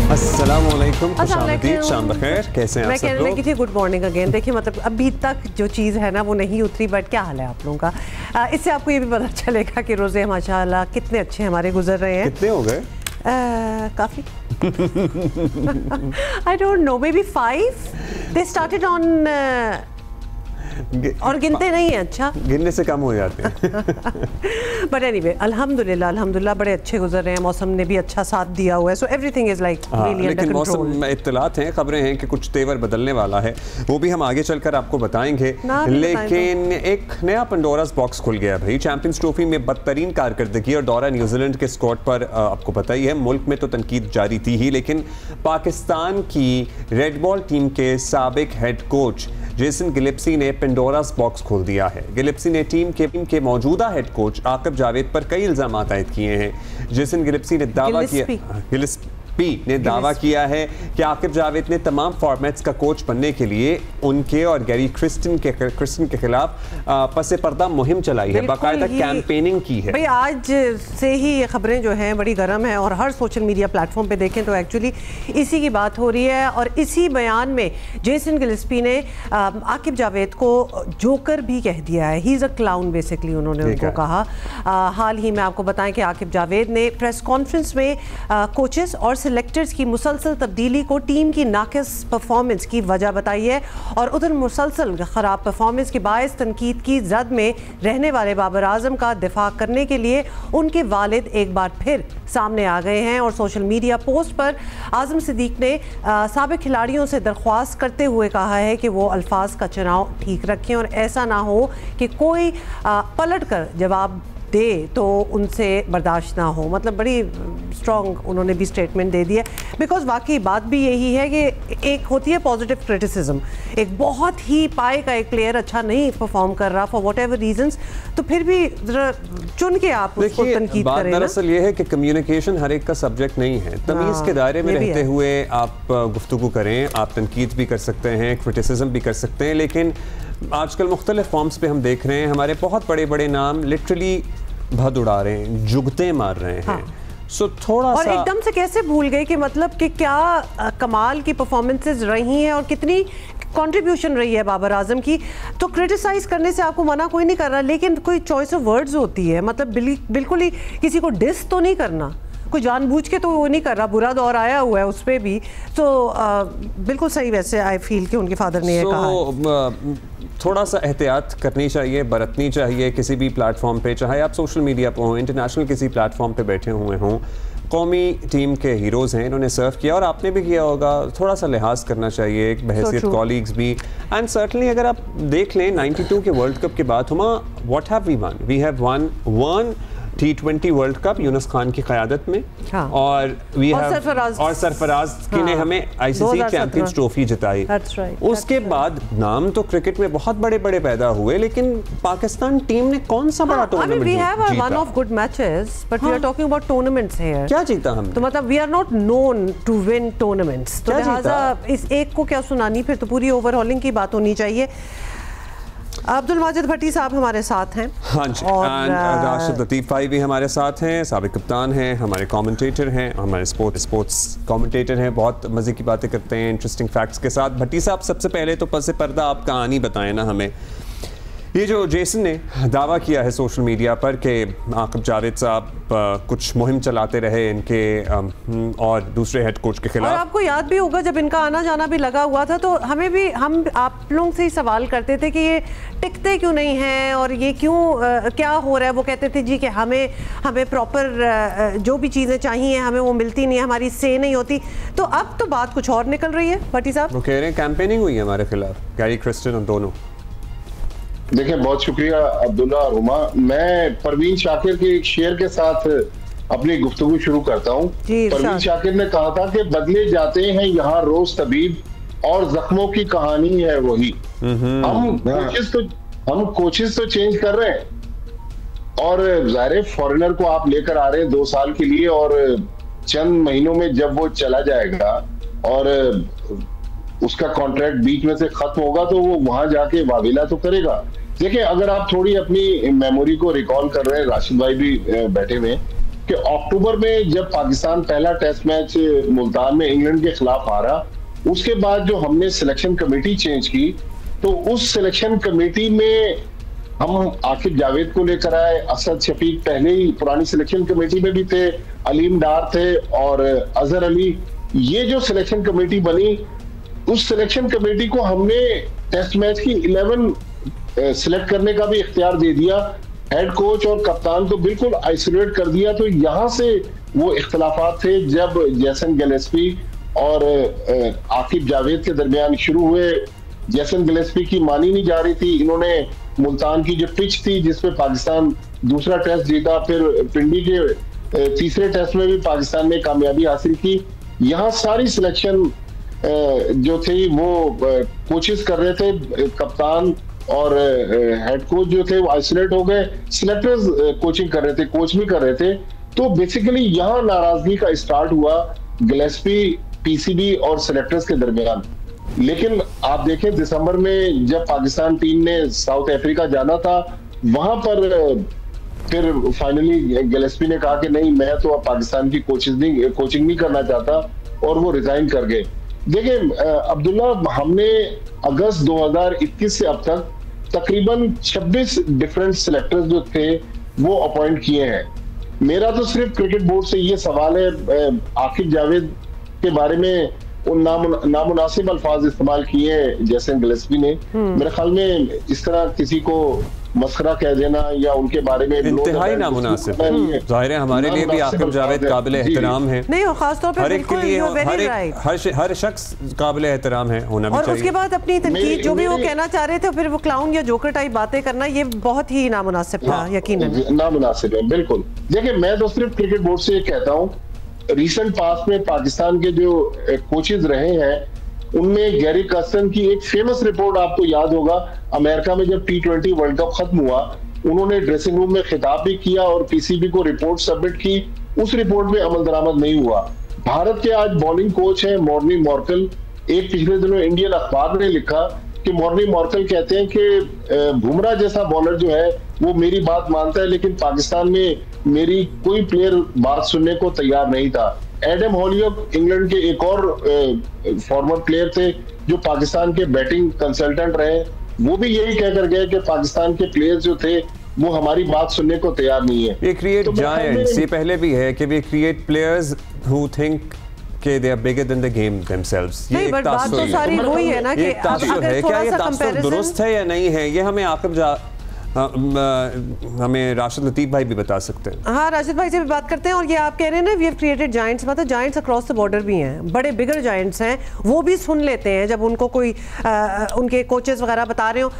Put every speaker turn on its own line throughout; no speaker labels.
अस्सलामुअलैकुम, खुशामदीद, शाम बखैर, कैसे हैं आप सब लोग?
मैं कहने लगी थी गुड मॉर्निंग अगेन। देखिए मतलब अभी तक जो चीज़ है ना वो नहीं उतरी, बट क्या हाल है आप लोगों का? इससे आपको ये भी पता चलेगा कि रोज़े माशाल्लाह कितने अच्छे हमारे गुजर रहे हैं।
कितने हो गए?
काफ़ी आई don't no, may be 5। They started on और गिनते नहीं है, अच्छा
गिनने से कम हो जाते हैं।
बट एनीवे अल्हम्दुलिल्लाह बड़े अच्छे गुजर रहे हैं। मौसम ने भी अच्छा साथ दिया हुआ है, so everything is like really under control.
मौसम में इत्तलात हैं, खबरें हैं कि कुछ तेवर बदलने वाला है, वो भी हम आगे चलकर आपको बताएंगे। लेकिन एक नया पंडोरास बॉक्स खुल गया भाई। चैंपियंस ट्रॉफी में बदतरीन कारकर्दगी और दौरा न्यूजीलैंड के स्क्वाड पर आपको पता ही है, मुल्क में तो तनकीद जारी थी ही, लेकिन पाकिस्तान की रेड बॉल टीम के साबिक हेड कोच जेसन गिलेप्सी ने पेंडोरास बॉक्स खोल दिया है। गिलेप्सी ने टीम के मौजूदा हेड कोच आकिब जावेद पर कई इल्जाम आयद किए हैं। जेसन गिलेप्सी ने दावा किया है कि आकिब जावेद ने तमाम फॉर्मेट्स का कोच बनने के लिए उनके और गैरी क्रिस्टन के खिलाफ पसे पर्दा मुहिम चलाई है, बाकायदा कैंपेनिंग की है।
भाई आज से ही ये खबरें जो हैं बड़ी गर्म है और हर सोशल मीडिया प्लेटफॉर्म पे देखें तो एक्चुअली इसी की बात हो रही है। और इसी बयान में जेसन गिलेस्पी ने आकिब जावेद को जोकर भी कह दिया है। He is a clown basically, उन्होंने उनको कहा। हाल ही में आपको बताएं कि आकिब जावेद ने प्रेस कॉन्फ्रेंस में कोचेस और सिलेक्टर्स की मुसलसल तब्दीली को टीम की नाकिस परफॉर्मेंस की वजह बताई है। और उधर मुसलसल ख़राब परफॉर्मेंस के बायस तनकीद की जद में रहने वाले बाबर आजम का दिफा करने के लिए उनके वालिद एक बार फिर सामने आ गए हैं। और सोशल मीडिया पोस्ट पर आजम सिद्दीक ने साबिक खिलाड़ियों से दरख्वास्त करते हुए कहा है कि वो अल्फाज का चुनाव ठीक रखें और ऐसा ना हो कि कोई पलट कर जवाब दे तो उनसे बर्दाश्त ना हो। मतलब बड़ी स्ट्रॉन्ग उन्होंने भी स्टेटमेंट दे दिया, बिकॉज वाकई बात भी यही है कि एक होती है पॉजिटिव क्रिटिसिज्म, एक बहुत ही पाए का एक प्लेयर अच्छा नहीं परफॉर्म कर रहा फॉर वॉट एवर रीजंस, तो फिर भी जरा चुन के आप उसको तनकीद करें।
दरअसल ये है कि कम्युनिकेशन हर एक का सब्जेक्ट नहीं है। तमीज़ के दायरे में रहते हुए आप गुफ्तगू करें, आप तनकीद भी कर सकते हैं, क्रिटिसिज्म भी कर सकते हैं। लेकिन आजकल मुख्तलिफ फॉर्म्स पे हम देख रहे हैं हमारे बहुत बड़े बड़े नाम लिटरली भद उड़ा रहे हैं, जुगते मार रहे हैं। सो थोड़ा
और
सा
एकदम से कैसे भूल गए कि मतलब कि क्या कमाल की परफॉर्मेंसेज रही हैं और कितनी कंट्रीब्यूशन रही है बाबर आजम की। तो क्रिटिसाइज करने से आपको मना कोई नहीं कर रहा, लेकिन कोई चॉइस ऑफ वर्ड्स होती है। मतलब बिल्कुल ही किसी को डिस तो नहीं करना, कोई जानबूझ के तो वो नहीं कर रहा। बुरा दौर आया हुआ है उस पर भी, तो बिल्कुल सही वैसे आई फील कि उनके फादर ने ये कहा है।
थोड़ा सा एहतियात करनी चाहिए, बरतनी चाहिए किसी भी प्लेटफॉर्म पे, चाहे आप सोशल मीडिया पर हों, इंटरनेशनल किसी प्लेटफॉर्म पे बैठे हुए हों। कौमी टीम के हीरोज़ हैं, इन्होंने सर्व किया और आपने भी किया होगा, थोड़ा सा लिहाज करना चाहिए एक बहैसियत कॉलीग्स भी। एंड सर्टनली अगर आप देख लें 92 के वर्ल्ड कप के बाद Huma what have we won, we have won T20 world cup Younis Khan की क़यादत में।
हाँ।
और सरफराज की ने हमें आईसीसी चैंपियंस ट्रॉफी जिताई। उसके बाद नाम तो क्रिकेट में बहुत बड़े बड़े पैदा हुए, लेकिन पाकिस्तान टीम ने कौन सा बड़ा टूर्नामेंट जीता?
One of good matches, but we are talking about tournaments here.
क्या जीता हमने?
तो मतलब we are not known to win tournaments. तो लिहाजा इस एक को क्या सुनानी, फिर तो पूरी ओवरऑलिंग की बात होनी चाहिए। अब्दुल माजिद भट्टी साहब हमारे साथ हैं।
हाँ जी, और राशिद लतीफ़ भाई भी हमारे साथ हैं, साबिक कप्तान हैं, हमारे कमेंटेटर हैं, हमारे स्पोर्ट्स कमेंटेटर हैं, बहुत मज़े की बातें करते हैं इंटरेस्टिंग फैक्ट्स के साथ। भट्टी साहब सबसे पहले तो पसे पर्दा आप कहानी बताएं ना हमें। ये जो जेसन ने दावा किया है सोशल मीडिया पर कि आकिब जावेद साहब कुछ मुहिम चलाते रहे इनके और दूसरे हेड कोच के खिलाफ।
और आपको याद भी होगा जब इनका आना जाना भी लगा हुआ था, तो हमें भी हम आप लोगों से ही सवाल करते थे कि ये टिकते क्यों नहीं हैं और ये क्यों क्या हो रहा है। वो कहते थे जी कि हमें प्रॉपर जो भी चीज़ें चाहिए हमें वो मिलती नहीं है, हमारी से नहीं होती। तो अब तो बात कुछ और निकल रही है भट्टी साहब।
वो कह रहे हैं कैंपेनिंग हुई है हमारे खिलाफ, गैरी क्रिस्टन और दोनों।
देखिए बहुत शुक्रिया अब्दुल्ला और हुमा। मैं परवीन शाकिर के एक शेर के साथ अपनी गुफ्तगू शुरू करता हूँ। परवीन शाकिर ने कहा था कि बदले जाते हैं यहाँ रोज तबीब और जख्मों की कहानी है वही। हम कोचेस तो चेंज कर रहे हैं और ज़ाहिर फॉरेनर को आप लेकर आ रहे हैं 2 साल के लिए, और चंद महीनों में जब वो चला जाएगा और उसका कॉन्ट्रैक्ट बीच में से खत्म होगा तो वो वहां जाके वाविला तो करेगा। देखिए अगर आप थोड़ी अपनी मेमोरी को रिकॉल कर रहे हैं, राशिद भाई भी बैठे हुए, कि अक्टूबर में जब पाकिस्तान पहला टेस्ट मैच मुल्तान में इंग्लैंड के खिलाफ हारा, उसके बाद जो हमने सिलेक्शन कमेटी चेंज की, तो उस सिलेक्शन कमेटी में हम आकिब जावेद को लेकर आए। असद शफीक पहले ही पुरानी सिलेक्शन कमेटी में भी थे, अलीम डार थे और अजहर अली। ये जो सिलेक्शन कमेटी बनी, उस सिलेक्शन कमेटी को हमने टेस्ट मैच की 11 सिलेक्ट करने का भी इख्तियार दे दिया। हेड कोच और कप्तान को बिल्कुल आइसोलेट कर दिया। तो यहां से वो इख्तलाफात थे जब जैसन गिलेस्पी और आकिब जावेद के दरमियान शुरू हुए। जैसन गिलेस्पी की मानी नहीं जा रही थी। इन्होंने मुल्तान की जो पिच थी जिसपे पाकिस्तान दूसरा टेस्ट जीता, फिर पिंडी के तीसरे टेस्ट में भी पाकिस्तान ने कामयाबी हासिल की। यहाँ सारी सिलेक्शन जो थी वो कोचेस कर रहे थे, कप्तान और हेड कोच जो थे वो आइसोलेट हो गए। सिलेक्टर्स कोचिंग कर रहे थे, कोच भी कर रहे थे। तो बेसिकली यहाँ नाराजगी का स्टार्ट हुआ गिलेस्पी, पीसीबी और सिलेक्टर्स के दरमियान। लेकिन आप देखें दिसंबर में जब पाकिस्तान टीम ने साउथ अफ्रीका जाना था, वहां पर फिर फाइनली गिलेस्पी ने कहा कि नहीं, मैं तो अब पाकिस्तान की कोचिंग नहीं करना चाहता, और वो रिजाइन कर गए। देखिए अब्दुल्ला, हमने अगस्त 2021 से अब तक तकरीबन 26 डिफरेंट सिलेक्टर्स जो थे वो अपॉइंट किए हैं। मेरा तो सिर्फ क्रिकेट बोर्ड से ये सवाल है, आकिब जावेद के बारे में उन नामुनासिब अल्फाज इस्तेमाल किए जैसन गिलेस्पी ने। मेरे ख्याल में इस तरह किसी को मस्खरा कह देना या उनके बारे में
इंतहाई नामुनासिब। जाहिर है हमारे लिए भी आकिब जावेद काबिल एहतराम है,
नहीं, और खासतौर पर
हर एक के लिए हर शख्स काबिल एहतराम है, होना भी
चाहिए। और उसके बाद अपनी तनकीद जो भी वो कहना चाह रहे थे, फिर वो क्लाउन या जोकर टाइप बातें करना, ये बहुत ही नामुनासिब था, यकीनन
नामुनासिब है। बिल्कुल। देखिए मैं तो सिर्फ क्रिकेट बोर्ड से ये कहता हूँ, रिसेंट पास्ट में पाकिस्तान के जो कोचेज रहे हैं उनमें गैरी कर्स्टन की एक फेमस रिपोर्ट आपको याद होगा, अमेरिका में जब T20 वर्ल्ड कप खत्म हुआ, उन्होंने ड्रेसिंग रूम में खिताब भी किया और पीसीबी को रिपोर्ट सबमिट की। उस रिपोर्ट में अमल दरामद नहीं हुआ। भारत के आज बॉलिंग कोच हैं मॉर्नी मॉर्कल। एक पिछले दिनों इंडियन अखबार ने लिखा कि मॉर्नी मॉर्कल कहते हैं कि बुमराह जैसा बॉलर जो है वो मेरी बात मानता है, लेकिन पाकिस्तान में मेरी कोई प्लेयर बात सुनने को तैयार नहीं था। एडम हॉलियोक इंग्लैंड के एक और फॉर्मर प्लेयर थे जो पाकिस्तान के बैटिंग कंसल्टेंट रहे, वो भी यही कहकर गए कि पाकिस्तान के प्लेयर्स जो थे वो हमारी बात सुनने को तैयार नहीं है।
ये क्रिएट जायंट्स, ये पहले भी है कि वे क्रिएट प्लेयर्स हु थिंक कि they are bigger than the game themselves।
ये एक तासुर है। सारी वही है ना कि
अगर क्या ये तासुर दुरुस्त है या नहीं है, ये हमें आकिब हमें राशिद लतीफ भाई भी बता सकते हैं।
हाँ, राशिद भाई से भी बात करते हैं। और ये आप कह रहे हैं ना, वी हैव क्रिएटेड जायंट्स, मतलब जायंट्स अक्रॉस द बॉर्डर भी हैं, बड़े बिगर जायंट्स हैं, वो भी सुन लेते हैं जब उनको कोई उनके कोचेस वगैरह बता रहे हो।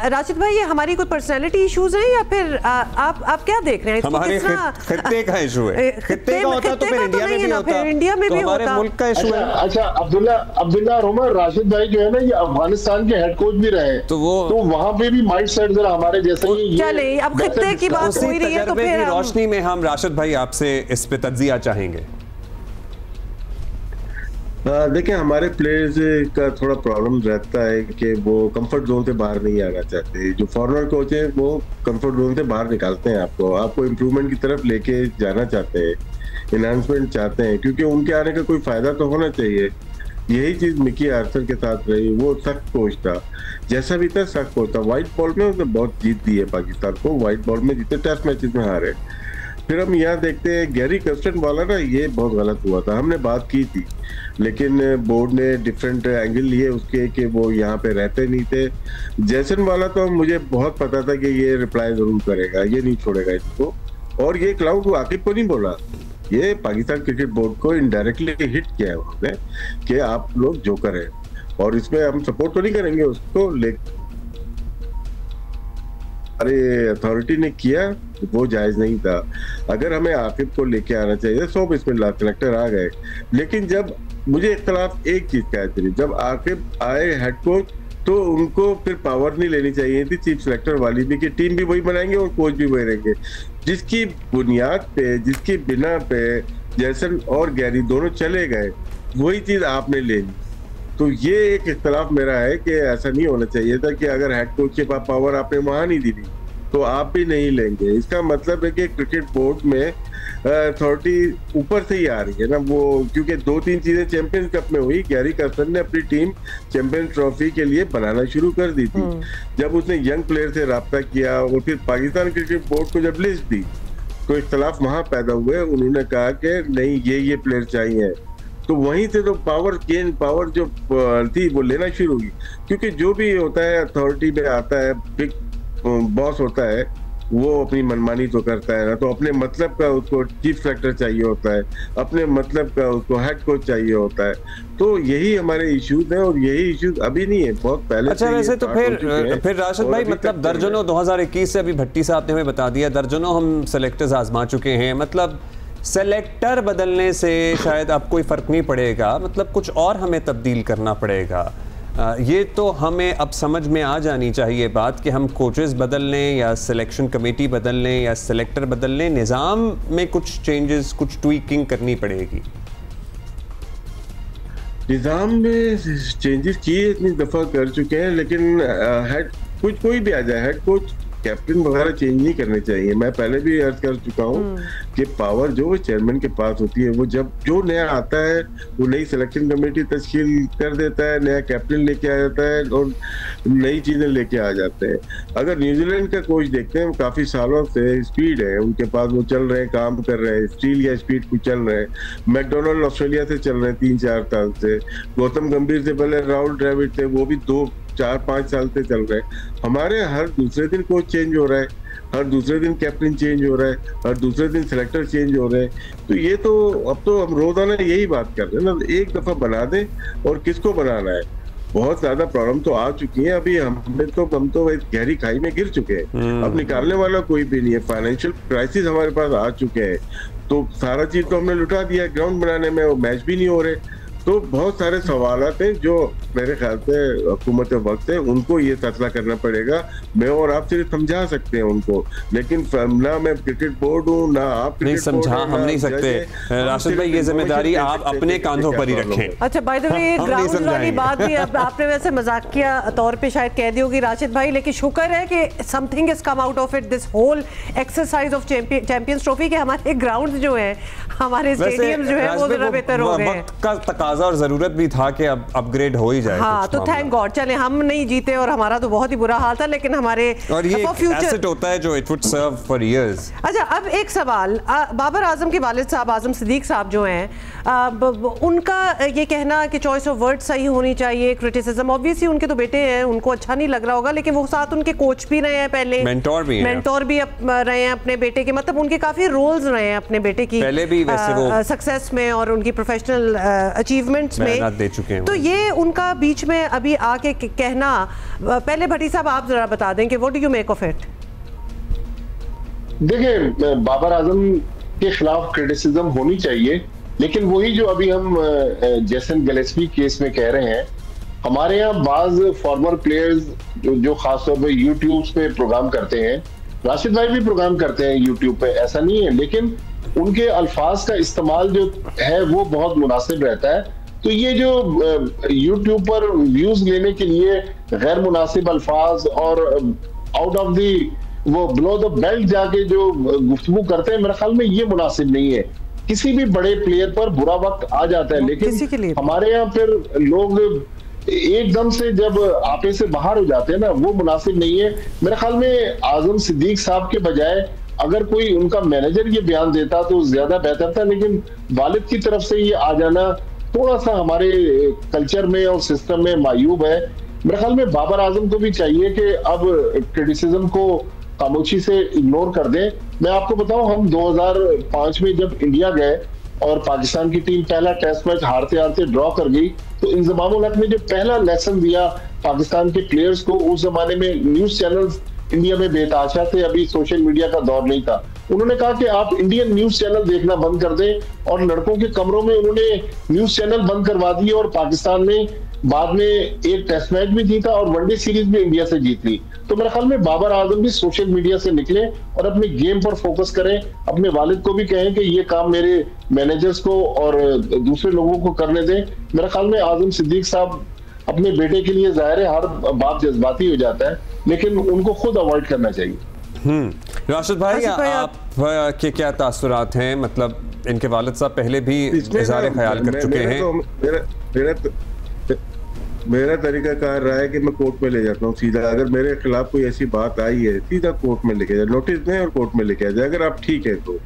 राशिद भाई, ये हमारी कोई पर्सनैलिटी इशूज हैं या फिर आप क्या देख रहे हैं?
हमारे खित्ते का इशू है। खित्ते का होता तो फिर इंडिया में भी होता,
इंडिया में भी होता,
मुल्क का इशू है।
अच्छा अब्दुल्ला रोमर, राशिद भाई जो है ना, ये अफगानिस्तान के हेड कोच भी रहे, तो वहाँ पे भी माइंड सेट जरा हमारे जैसे
चले। अब खित्ते की बात हो रही है तो फिर
रोशनी में हम राशिद भाई आपसे इस पे तज्जिया चाहेंगे।
देखिए, हमारे प्लेयर्स का थोड़ा प्रॉब्लम रहता है कि वो कंफर्ट जोन से बाहर नहीं आना चाहते। जो फॉरनर कोच है वो कंफर्ट जोन से बाहर निकालते हैं, आपको इम्प्रूवमेंट की तरफ लेके जाना चाहते हैं, इन्हांसमेंट चाहते हैं, क्योंकि उनके आने का कोई फायदा तो होना चाहिए। यही चीज मिकी आर्थर के साथ रही। वो सख्त कोच था, जैसा भी था सख्त कोच था। व्हाइट बॉल में उसने बहुत जीत दी है पाकिस्तान को, व्हाइट बॉल में जीते, टेस्ट मैचेस में हारे। फिर हम यहाँ देखते हैं गैरी कर्स्टन वाला ना, ये बहुत गलत हुआ था। हमने बात की थी, लेकिन बोर्ड ने डिफरेंट एंगल लिए उसके कि वो यहाँ पे रहते नहीं थे। जैसन वाला तो मुझे बहुत पता था कि ये रिप्लाई जरूर करेगा, ये नहीं छोड़ेगा इसको। और ये क्लाउड वो आकिब को नहीं बोला, ये पाकिस्तान क्रिकेट बोर्ड को इनडायरेक्टली हिट किया है उन्होंने कि आप लोग जोकर हैं, और इसमें हम सपोर्ट तो नहीं करेंगे उसको, लेकिन अरे अथॉरिटी ने किया वो जायज नहीं था। अगर हमें आकिब को लेके आना चाहिए, 100 बिस्मिल्लाह, कलेक्टर आ गए। लेकिन जब मुझे इख्तलाफ एक चीज का है, जब आकिब आए हेड कोच, तो उनको फिर पावर नहीं लेनी चाहिए थी चीफ सेलेक्टर वाली भी, कि टीम भी वही बनाएंगे और कोच भी वही रहेंगे। जिसकी बुनियाद पे, जिसकी बिना पे जैसन और गैरी दोनों चले गए, वही चीज आपने ले ली। तो ये एक इख्तलाफ मेरा है कि ऐसा नहीं होना चाहिए था कि अगर हेड कोच के पास पावर आपने वहां नहीं दी तो आप भी नहीं लेंगे। इसका मतलब है कि क्रिकेट बोर्ड में अथॉरिटी ऊपर से ही आ रही है ना वो, क्योंकि 2-3 चीजें चैंपियंस कप में हुई। गैरी कर्सन ने अपनी टीम चैंपियंस ट्रॉफी के लिए बनाना शुरू कर दी थी। जब उसने यंग प्लेयर से राब्ता किया और फिर पाकिस्तान क्रिकेट बोर्ड को जब लिस्ट दी तो इख्तलाफ वहां पैदा हुए। उन्होंने कहा कि नहीं ये प्लेयर चाहिए, तो वहीं से तो पावर जो थी वो लेना शुरू हुई। क्योंकि जो भी होता है अथॉरिटी में आता है, बिग बॉस होता है, वो अपनी मनमानी तो करता है ना, तो अपने मतलब का उसको चीफ सेलेक्टर चाहिए होता है, अपने मतलब का उसको हेड कोच चाहिए होता है। तो यही हमारे इश्यूज हैं और यही इश्यूज अभी नहीं है, बहुत पहले।
अच्छा, वैसे तो फिर राशिद भाई, मतलब दर्जनों 2021 से अभी भट्टी साहब ने हमें बता दिया, दर्जनों हम सेलेक्टर्स आजमा चुके हैं। मतलब सेलेक्टर बदलने से शायद अब कोई फर्क नहीं पड़ेगा, मतलब कुछ और हमें तब्दील करना पड़ेगा। ये तो हमें अब समझ में आ जानी चाहिए बात कि हम कोचेस बदल लें या सिलेक्शन कमेटी बदल लें या सिलेक्टर बदल लें, निज़ाम में कुछ चेंजेस, कुछ ट्वीकिंग करनी पड़ेगी।
निज़ाम में चेंजेस किए इतनी दफ़ा कर चुके हैं, लेकिन हेड कुछ कोई भी आ जाए, हेड कोच कैप्टन वगैरह चेंज नहीं करने चाहिए। मैं पहले भी अर्ज कर चुका हूँ कि पावर जो चेयरमैन के पास होती है, वो जब जो नया आता है वो नई सिलेक्शन कमेटी तश्कील कर देता है, नया कैप्टन लेके आ जाता है और नई चीजें लेके आ जाते हैं। अगर न्यूजीलैंड का कोच देखते हैं, काफी सालों से स्पीड है उनके पास, वो चल रहे हैं, काम कर रहे हैं, स्टील या स्पीड को चल रहे हैं। मैकडोनल्ड ऑस्ट्रेलिया से चल रहे हैं 3-4 साल से। गौतम गंभीर से पहले राहुल द्रविड़ थे, वो भी 2-4-5 साल से चल रहे हैं। हमारे हर दूसरे दिन कोच चेंज हो रहा है, हर दूसरे दिन कैप्टन चेंज हो रहा है, हर दूसरे दिन सिलेक्टर चेंज हो रहे हैं। तो ये तो अब तो हम रोजाना यही बात कर रहे हैं ना, एक दफा बना दें और किसको बनाना है। बहुत ज्यादा प्रॉब्लम तो आ चुकी है, अभी हम तो गहरी खाई में गिर चुके हैं, अब निकालने वाला कोई भी नहीं है। फाइनेंशियल क्राइसिस हमारे पास आ चुके हैं, तो सारा चीज तो हमने लुटा दिया ग्राउंड बनाने में, वो मैच भी नहीं हो रहे। तो बहुत सारे सवालात हैं जो मेरे ख्याल से हुकूमत वक्त है उनको ये फैसला करना पड़ेगा। मैं और आप सिर्फ समझा सकते हैं उनको, लेकिन ना मैं क्रिकेट बोर्ड हूँ ना आप
नहीं समझा, हम नहीं सकते। राशिद भाई, ये जिम्मेदारी आप अपने कांधों पर ही रखें।
अच्छा, बाय द वे ग्राउंड वाली बात भी आपने वैसे मजाकिया तौर पे शायद कह दी होगी राशिद भाई, लेकिन शुक्र है कि something is come out of it, this whole exercise of champions trophy, के हमारे ग्राउंड जो है, हमारे स्टेडियम जो है वो जरा बेहतर हो गए हैं
और जरूरत भी था कि अब अपग्रेड हो ही जाए।
हाँ, तो थैंक गॉड। चले, हम नहीं जीते और हमारा तो बहुत ही बुरा हाल था, लेकिन हमारे
और ये एसेट होता है जो it would serve for years.
अच्छा, अब एक सवाल, बाबर आजम के वालिद साहब आजम सिद्दीक साहब जो हैं, उनका ये कहना कि चॉइस ऑफ वर्ड सही होनी चाहिए, क्रिटिसिज्म, ऑब्वियसली उनके तो बेटे हैं, उनको अच्छा नहीं लग रहा होगा, लेकिन वो साथ उनके कोच भी रहे हैं, पहले मेंटोर भी रहे हैं अपने बेटे के, मतलब उनके काफी रोल्स रहे हैं अपने बेटे की
पहले भी वैसे वो
सक्सेस में और उनकी प्रोफेशनल अचीवमेंट्स में
दे चुके हैं।
तो ये उनका बीच में अभी आके कहना, पहले भट्टी साहब आप जरा बता दें कि what do you make of it?
देखिए, बाबर आजम के खिलाफ क्रिटिसिज्म होनी चाहिए, लेकिन वही जो अभी हम जेसन गिलेस्पी केस में कह रहे हैं, हमारे यहाँ बाज फॉर्मर प्लेयर्स जो खासतौर पर यूट्यूब पे प्रोग्राम करते हैं, राशिद भाई भी प्रोग्राम करते हैं यूट्यूब पे, ऐसा नहीं है, लेकिन उनके अल्फाज का इस्तेमाल जो है वो बहुत मुनासिब रहता है। तो ये जो यूट्यूब पर व्यूज लेने के लिए गैर मुनासिब अल्फाज और आउट ऑफ दी वो बिलो द बेल्ट जाके जो गुफ्तगू करते हैं, मेरे ख्याल में ये मुनासिब नहीं है। किसी भी बड़े प्लेयर पर बुरा वक्त आ जाता है, लेकिन हमारे यहाँ फिर लोग एकदम से जब आपे से बाहर हो जाते हैं ना, वो मुनासिब नहीं है। मेरे ख्याल में आजम सिद्दीक साहब के बजाय अगर कोई उनका मैनेजर ये बयान देता तो ज्यादा बेहतर था, लेकिन वालिद की तरफ से ये आ जाना थोड़ा सा हमारे कल्चर में और सिस्टम में मायूब है। मेरे ख्याल में बाबर आजम को भी चाहिए कि अब क्रिटिसिज्म को खामोशी से इग्नोर कर दें। मैं आपको बताऊं, हम 2005 में जब इंडिया गए और पाकिस्तान की टीम पहला टेस्ट मैच हारते हारते ड्रॉ कर गई, तो इंजमाम उल हक ने जो पहला लेसन दिया पाकिस्तान के प्लेयर्स को, उस जमाने में न्यूज चैनल्स इंडिया में बेताशा थे, अभी सोशल मीडिया का दौर नहीं था। उन्होंने कहा कि आप इंडियन न्यूज चैनल देखना बंद कर दें, और लड़कों के कमरों में उन्होंने न्यूज चैनल बंद करवा दिए, और पाकिस्तान ने बाद में एक टेस्ट मैच भी जीता और वनडे सीरीज भी इंडिया से जीत ली। तो मेरे ख्याल में बाबर आजम भी सोशल मीडिया से निकले और अपने गेम पर फोकस करें। अपने वालिद को भी कहें कि ये काम मेरे मैनेजर्स को और दूसरे लोगों को करने दें। मेरे ख्याल में आजम सिद्दीक साहब अपने बेटे के लिए, जाहिर है हर बाप जज्बाती हो जाता है, लेकिन उनको खुद अवॉइड करना चाहिए।
राशिद भाई आप के क्या तासुरात हैं, मतलब इनके वालिद साहब पहले भी इज़हार ख्याल कर चुके हैं।
मेरा तरीका कार रहा है कि मैं कोर्ट में ले जाता हूँ सीधा। अगर मेरे खिलाफ कोई ऐसी बात आई है सीधा कोर्ट में लेके जाए, नोटिस दें और कोर्ट में लेके आ जाए अगर आप ठीक है तो।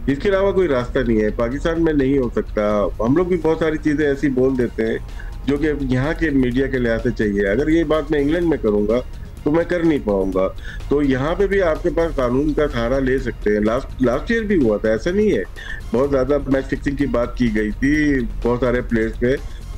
इसके अलावा कोई रास्ता नहीं है, पाकिस्तान में नहीं हो सकता। हम लोग भी बहुत सारी चीजें ऐसी बोल देते हैं जो कि यहाँ के मीडिया के लिहाज से चाहिए। अगर ये बात मैं इंग्लैंड में करूंगा तो मैं कर नहीं पाऊंगा। तो यहाँ पे भी आपके पास कानून का सहारा ले सकते हैं। लास्ट ईयर भी हुआ था, ऐसा नहीं है। बहुत ज्यादा मैच फिक्सिंग की बात की गई थी बहुत सारे प्लेयर्स पे,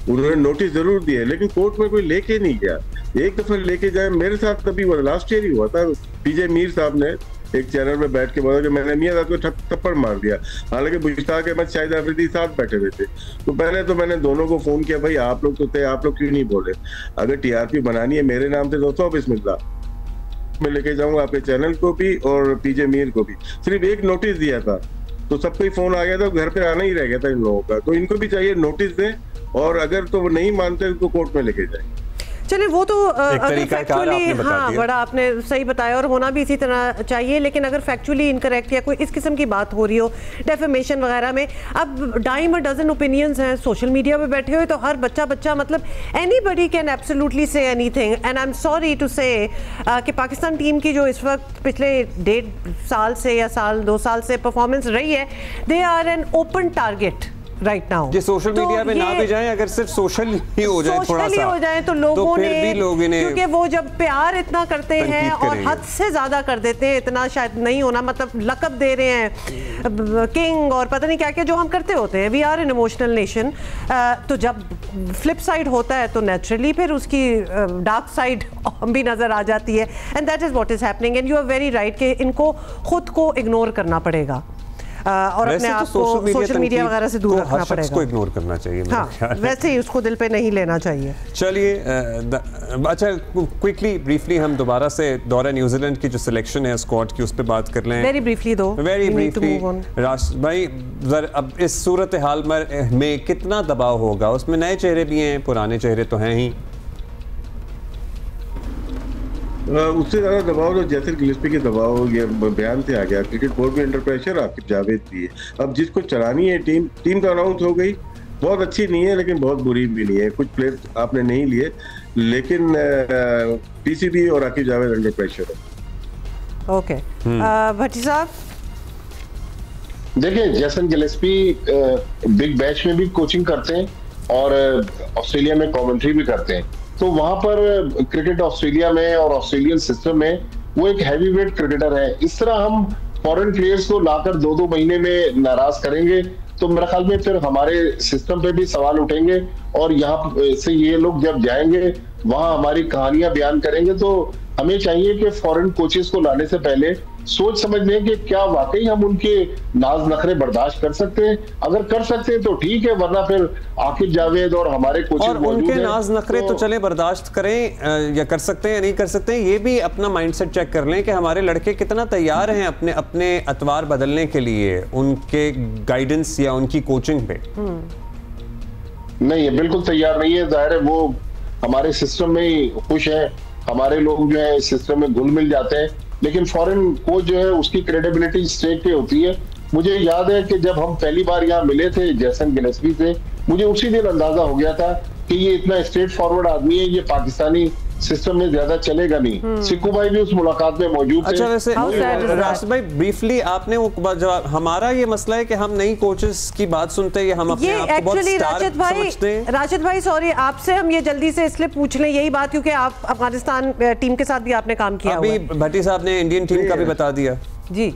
उन्होंने नोटिस जरूर दिए लेकिन कोर्ट में कोई लेके नहीं गया। एक दफा लेके जाए, मेरे साथ तभी हुआ, लास्ट ईयर ही हुआ था। पीजे मीर साहब ने एक चैनल पे बैठ के बोला कि मैंने मियां साहब को थप्पड़ मार दिया, हालांकि मुश्ताक अहमद शाहिद अफरीदी साथ बैठे हुए थे। तो पहले तो मैंने दोनों को फोन किया, भाई आप लोग तो थे, आप लोग क्यों नहीं बोले? अगर टीआरपी बनानी है मेरे नाम से तो बिस्मिल्लाह, मैं लेके जाऊंगा आपके चैनल को भी और पीजे मीर को भी। सिर्फ एक नोटिस दिया था तो सबको ही फोन आ गया था, घर पे आना ही रह गया था इन लोगों का। तो इनको भी चाहिए नोटिस दें और अगर तो वो नहीं मानते तो कोर्ट में लेके जाए।
चलिए वो तो फैक्चुअली हाँ बड़ा आपने सही बताया और होना भी इसी तरह चाहिए। लेकिन अगर फैक्चुअली इनकरेक्ट या कोई इस किस्म की बात हो रही हो डेफेमेशन वगैरह में, अब डाइम अ डजन ओपिनियंस हैं सोशल मीडिया पे बैठे हुए, तो हर बच्चा मतलब anybody can absolutely say anything. And I am sorry to say कि पाकिस्तान टीम की जो इस वक्त पिछले 1.5 साल से या 2 साल से परफॉर्मेंस रही है, they are an open target right now.
ये सोशल मीडिया पे ना भी जाए, अगर सिर्फ सोशल ही हो जाए, थोड़ा सा
हो जाए तो लोगों ने क्योंकि वो जब प्यार इतना करते हैं और हद से ज्यादा कर देते हैं, इतना शायद नहीं होना, मतलब लकब दे रहे हैं किंग और पता नहीं क्या क्या जो हम करते होते हैं। We are an emotional nation. तो जब फ्लिप साइड होता है तो नेचुरली फिर उसकी डार्क साइड भी नजर आ जाती है। And that is what is happening and you are very right कि इनको खुद को इग्नोर करना पड़ेगा और अपने आप को सोशल मीडिया वगैरह से दूर रखना पड़ेगा।
को इग्नोर करना चाहिए।
हाँ, वैसे ही उसको दिल पे नहीं लेना चाहिए।
चलिए अच्छा क्विकली ब्रीफली हम दोबारा से दौरा न्यूजीलैंड की जो सिलेक्शन है स्क्वाड की उस पर बात कर लें।
वेरी ब्रीफली दो,
वेरी ब्रीफली राशिद भाई, अब इस सूरत हाल में कितना दबाव होगा? उसमें नए चेहरे भी हैं, पुराने चेहरे तो हैं ही।
उससे ज्यादा दबाव तो जैसे गिलेस्पी के दबाव ये बयान से आ गया। क्रिकेट बोर्ड भी अंडर प्रेशर, आकिब जावेद भी है। अब जिसको चलानी है टीम तो अनाउंस हो गई, बहुत अच्छी नहीं है लेकिन बहुत बुरी भी नहीं है। कुछ प्लेयर आपने नहीं लिए लेकिन पीसीबी और आकिब जावेद अंडर प्रेशर है।
ओके भट्टी साहब,
देखिए जैसन गिलेस्पी बिग बैश में भी कोचिंग करते हैं और ऑस्ट्रेलिया में कमेंट्री भी करते हैं। तो वहां पर क्रिकेट ऑस्ट्रेलिया में और ऑस्ट्रेलियन सिस्टम में वो एक हैवीवेट क्रिकेटर है। इस तरह हम फॉरेन प्लेयर्स को लाकर 2-2 महीने में नाराज करेंगे तो मेरे ख्याल में फिर हमारे सिस्टम पे भी सवाल उठेंगे और यहाँ से ये लोग जब जाएंगे वहां हमारी कहानियां बयान करेंगे। तो हमें चाहिए कि फॉरेन कोचेस को लाने से पहले सोच समझ लें कि क्या वाकई हम उनके नाज नखरे बर्दाश्त कर सकते हैं। अगर कर सकते हैं तो ठीक है, वरना फिर आकिब जावेद और हमारे कोचेस
और उनके नाज नखरे तो चले बर्दाश्त करें या कर सकते हैं या नहीं कर सकते हैं, ये भी अपना माइंडसेट चेक कर लें कि हमारे लड़के कितना तैयार हैं अपने अतवार बदलने के लिए उनके गाइडेंस या उनकी कोचिंग पे।
नहीं है, बिल्कुल तैयार नहीं है। जाहिर है वो हमारे सिस्टम में ही खुश है, हमारे लोग जो है सिस्टम में घुल मिल जाते हैं। लेकिन फॉरेन कोच जो है उसकी क्रेडिबिलिटी स्टेक पे होती है। मुझे याद है कि जब हम पहली बार यहाँ मिले थे जैसन गिलेस्पी से, मुझे उसी दिन अंदाजा हो गया था कि ये इतना स्ट्रेट फॉरवर्ड आदमी है, ये पाकिस्तानी सिस्टम में ज्यादा चलेगा नहीं। सिक्कू भाई भी उस मुलाकात में मौजूद थे।
अच्छा वैसे राशिद भाई ब्रीफली आपने वो जवाब, हमारा ये मसला है कि हम नई कोचेस की बात सुनते हैं, हम अपने आप को बहुत स्टार समझते हैं।
राशिद भाई सॉरी, आपसे हम ये जल्दी से इसलिए पूछ लें यही बात क्योंकि आप अफगानिस्तान टीम के साथ भी आपने काम किया।
अभी भट्टी साहब ने इंडियन टीम का भी बता दिया।
जी,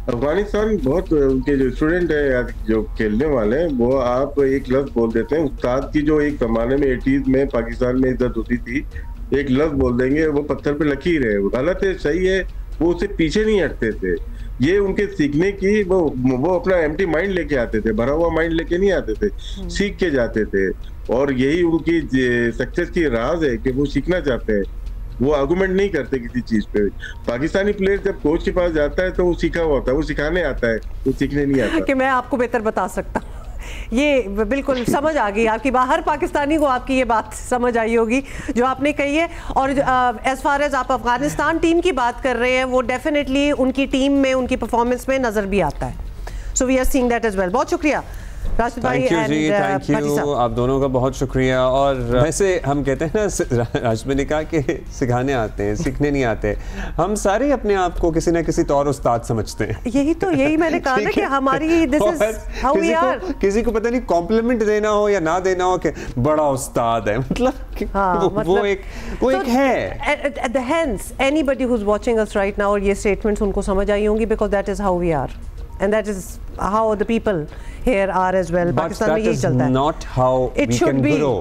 अफगानिस्तान बहुत उनके जो स्टूडेंट है या जो खेलने वाले हैं वो आप एक लफ्ज बोल देते हैं। उस्ताद की जो एक जमाने में 80s में पाकिस्तान में इज्जत होती थी, एक लफ्ज बोल देंगे वो पत्थर पे लकीर है, गलत है सही है, वो उससे पीछे नहीं हटते थे। ये उनके सीखने की वो अपना एम्प्टी माइंड लेके आते थे, भरा हुआ माइंड लेके नहीं आते थे, सीख के जाते थे। और यही उनकी सक्सेस की राज है कि वो सीखना चाहते हैं, वो आर्गुमेंट नहीं करते किसी चीज पे। पाकिस्तानी प्लेयर जब कोच के पास जाता है तो वो सीखा हुआ होता है, वो सिखाने आता है, वो सीखने नहीं आता।
कि मैं आपको बेहतर बता सकता हूँ ये बिल्कुल समझ आ गई आपकी बात, हर पाकिस्तानी को आपकी ये बात समझ आई होगी जो आपने कही है। और एज फार एज आप अफगानिस्तान टीम की बात कर रहे हैं, वो डेफिनेटली उनकी टीम में, उनकी परफॉर्मेंस में नजर भी आता है। So we are seeing that as well. बहुत शुक्रिया राशिद भाई एंड
थैंक यू आप दोनों का बहुत शुक्रिया। और वैसे हम कहते हैं ना, राशिद भाई ने कहा कि सिखाने आते हैं, सीखने नहीं आते। हम सारे अपने आप को किसी ना किसी तौर उस्ताद समझते हैं।
यही मैंने कहा ना कि हमारी this is how we are.
किसी को पता नहीं कॉम्प्लीमेंट देना हो या ना देना हो कि बड़ा उस्ताद है, मतलब वो एक है।
At the hence anybody who is watching us right now, और ये स्टेटमेंट्स उनको समझ आई होंगी, because that is how we are and that is how the people here are as well. Pakistan में यही चलता है.
Not how we can grow.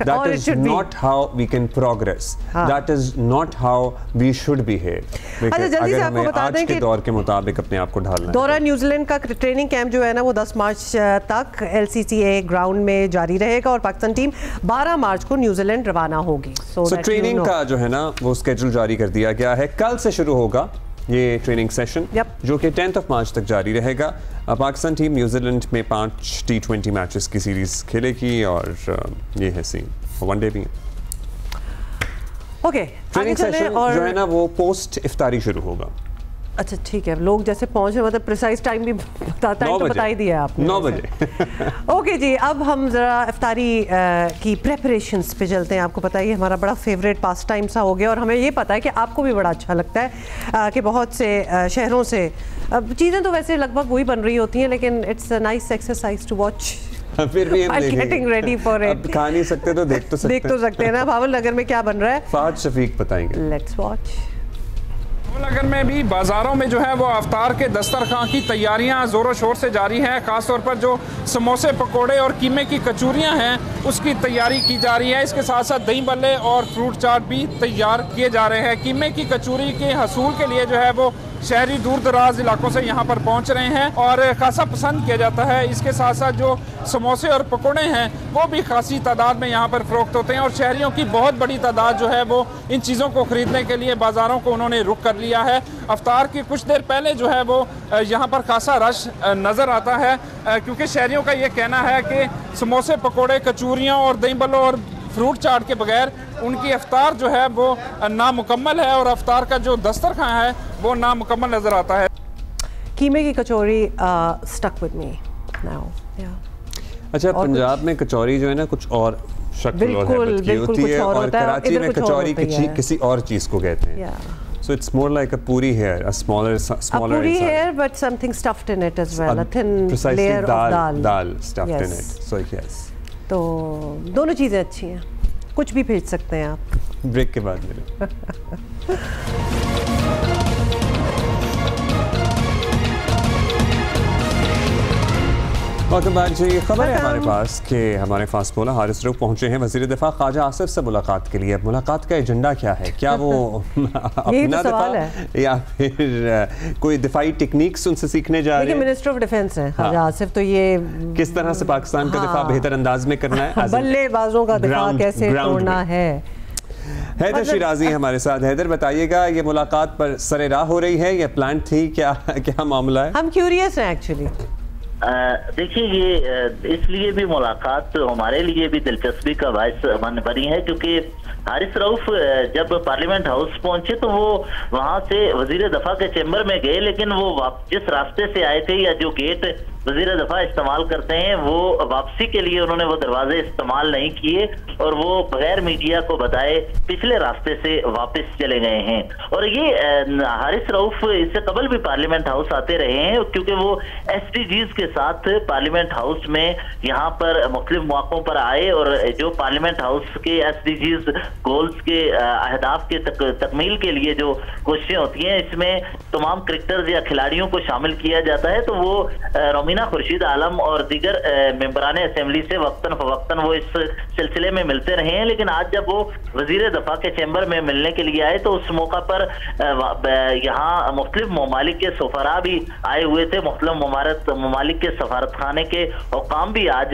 That is not how we can progress. That is not how we should be here.
अच्छा, जल्दी से आपको बता दें कि
दौर के मुताबिक अपने आप को ढालना है।
दौरा न्यूजीलैंड का ट्रेनिंग कैंप जो है ना, वो 10 मार्च तक LCCA ग्राउंड में जारी रहेगा और पाकिस्तान टीम 12 मार्च को न्यूजीलैंड रवाना होगी।
So ट्रेनिंग का जो है ना, वो स्केड्यूल जारी कर दिया गया है। कल से शुरू होगा ये ट्रेनिंग सेशन, जो कि 10 मार्च तक जारी रहेगा। पाकिस्तान टीम न्यूजीलैंड में 5 T20 मैचेस की सीरीज खेलेगी और ये है सीन, वनडे भी है।
ओके,
ट्रेनिंग सेशन जो है ना, वो पोस्ट इफ्तारी शुरू होगा।
अच्छा ठीक है, लोग जैसे पहुंचे, मतलब प्रिसाइज टाइम भी बताता है, तो बता ही दिया आपने।
9 बजे।
ओके जी, अब हम ज़रा इफ्तारी की प्रेपरेशंस पे चलते हैं। आपको पता ही हमारा बड़ा फेवरेट पास टाइम सा हो गया, और हमें ये पता है कि आपको भी बड़ा अच्छा लगता है कि बहुत से शहरों से चीज़ें तो वैसे लगभग वही बन रही होती हैं, लेकिन it's a nice exercise to watch.
फिर भी हम
गेटिंग रेडी फॉर इट।
खा नहीं सकते तो देख तो सकते हैं
ना। भावल नगर में क्या बन रहा है,
फाद शफीक बताएंगे।
Let's watch.
नगर में भी बाज़ारों में जो है वो अफ्तार के दस्तरखान की तैयारियां ज़ोरों शोर से जारी हैं। ख़ासतौर पर जो समोसे, पकोड़े और कीमे की कचौरियां हैं, उसकी तैयारी की जा रही है। इसके साथ साथ दही बल्ले और फ्रूट चाट भी तैयार किए जा रहे हैं। कीमे की कचौरी के हसूल के लिए जो है वो शहरी दूर दराज इलाकों से यहाँ पर पहुँच रहे हैं और खासा पसंद किया जाता है। इसके साथ साथ जो समोसे और पकोड़े हैं वो भी खासी तादाद में यहाँ पर फ़रोख्त होते हैं और शहरियों की बहुत बड़ी तादाद जो है वो इन चीज़ों को ख़रीदने के लिए बाज़ारों को उन्होंने रुख कर लिया है। अफ्तार की कुछ देर पहले जो है वो यहाँ पर खासा रश नज़र आता है, क्योंकि शहरियों का ये कहना है कि समोसे, पकोड़े, कचौरियाँ और दही बल्लों और फ्रूट चाट के बगैर उनकी अफ्तार जो है वो नामुकम्मल है और अफ्तार का जो दस्तरखान है वो नामुकम्मल नज़र आता है।
कीमे की कचौरी स्टक विद मी नाउ।
अच्छा, पंजाब में कचौरी जो है ना कुछ और शक्ल और हैबिट की होती है, और कराची में कचौरी किसी और चीज़ को कहते हैं। So it's more like a puri here, a smaller
puri here, but something stuffed in it as well, a thin layer of
dal stuffed in it. So yes.
तो दोनों चीज़ें अच्छी हैं, कुछ भी भेज सकते हैं आप।
ब्रेक के बाद मिले। वेलकम बैक जी। खबर है हमारे पास कि हमारे पास बोला हारिस रऊफ पहुंचे हैं वज़ीर दिफा ख्वाजा आसिफ से मुलाकात के लिए। अब मुलाकात का एजेंडा क्या है? क्या वो अपना दिफा या फिर कोई दिफाई टेक्निक्स उनसे सीखने जा रहे हैं?
मिनिस्टर ऑफ डिफेंस हैं ख्वाजा आसिफ, तो ये
किस तरह से पाकिस्तान का दिफा बेहतर अंदाज में करना है,
बल्लेबाजों का दिफा कैसे तोड़ना है।
हैदर शिराजी हमारे साथ। हैदर बताइएगा, ये मुलाकात पर सरे राह हो रही है या प्लान थी, क्या मामला है?
हम क्यूरियस हैं एक्चुअली।
देखिए, ये इसलिए भी मुलाकात हमारे लिए भी दिलचस्पी का बायस बनी है क्योंकि हारिस रऊफ जब पार्लियामेंट हाउस पहुंचे तो वो वहां से वजीर दफा के चेंबर में गए, लेकिन वो जिस रास्ते से आए थे या जो गेट वजीर दफा इस्तेमाल करते हैं वो वापसी के लिए उन्होंने वो दरवाजे इस्तेमाल नहीं किए और वो बगैर मीडिया को बताए पिछले रास्ते से वापस चले गए हैं। और ये हारिस रऊफ इससे कबल भी पार्लियामेंट हाउस आते रहे हैं क्योंकि वो SDGs के साथ पार्लियामेंट हाउस में यहाँ पर मुख्तलिफ मौकों पर आए और जो पार्लियामेंट हाउस के SDGs गोल्स के अहदाफ के तकमील के लिए जो कोशिशें होती हैं, इसमें तमाम क्रिकेटर्स या खिलाड़ियों को शामिल किया जाता है। तो वो रोमीना खुर्शीद आलम और दीगर मेंबरान असेंबली से वक्तन फवक्तन वो इस सिलसिले में मिलते रहे हैं, लेकिन आज जब वो वजीर दफा के चैम्बर में मिलने के लिए आए तो उस मौका पर यहाँ मुख्तलिफ ममालिक के सफरा भी आए हुए थे। मुख्तलिफ ममालिक के सफारत खाने के हुकाम भी आज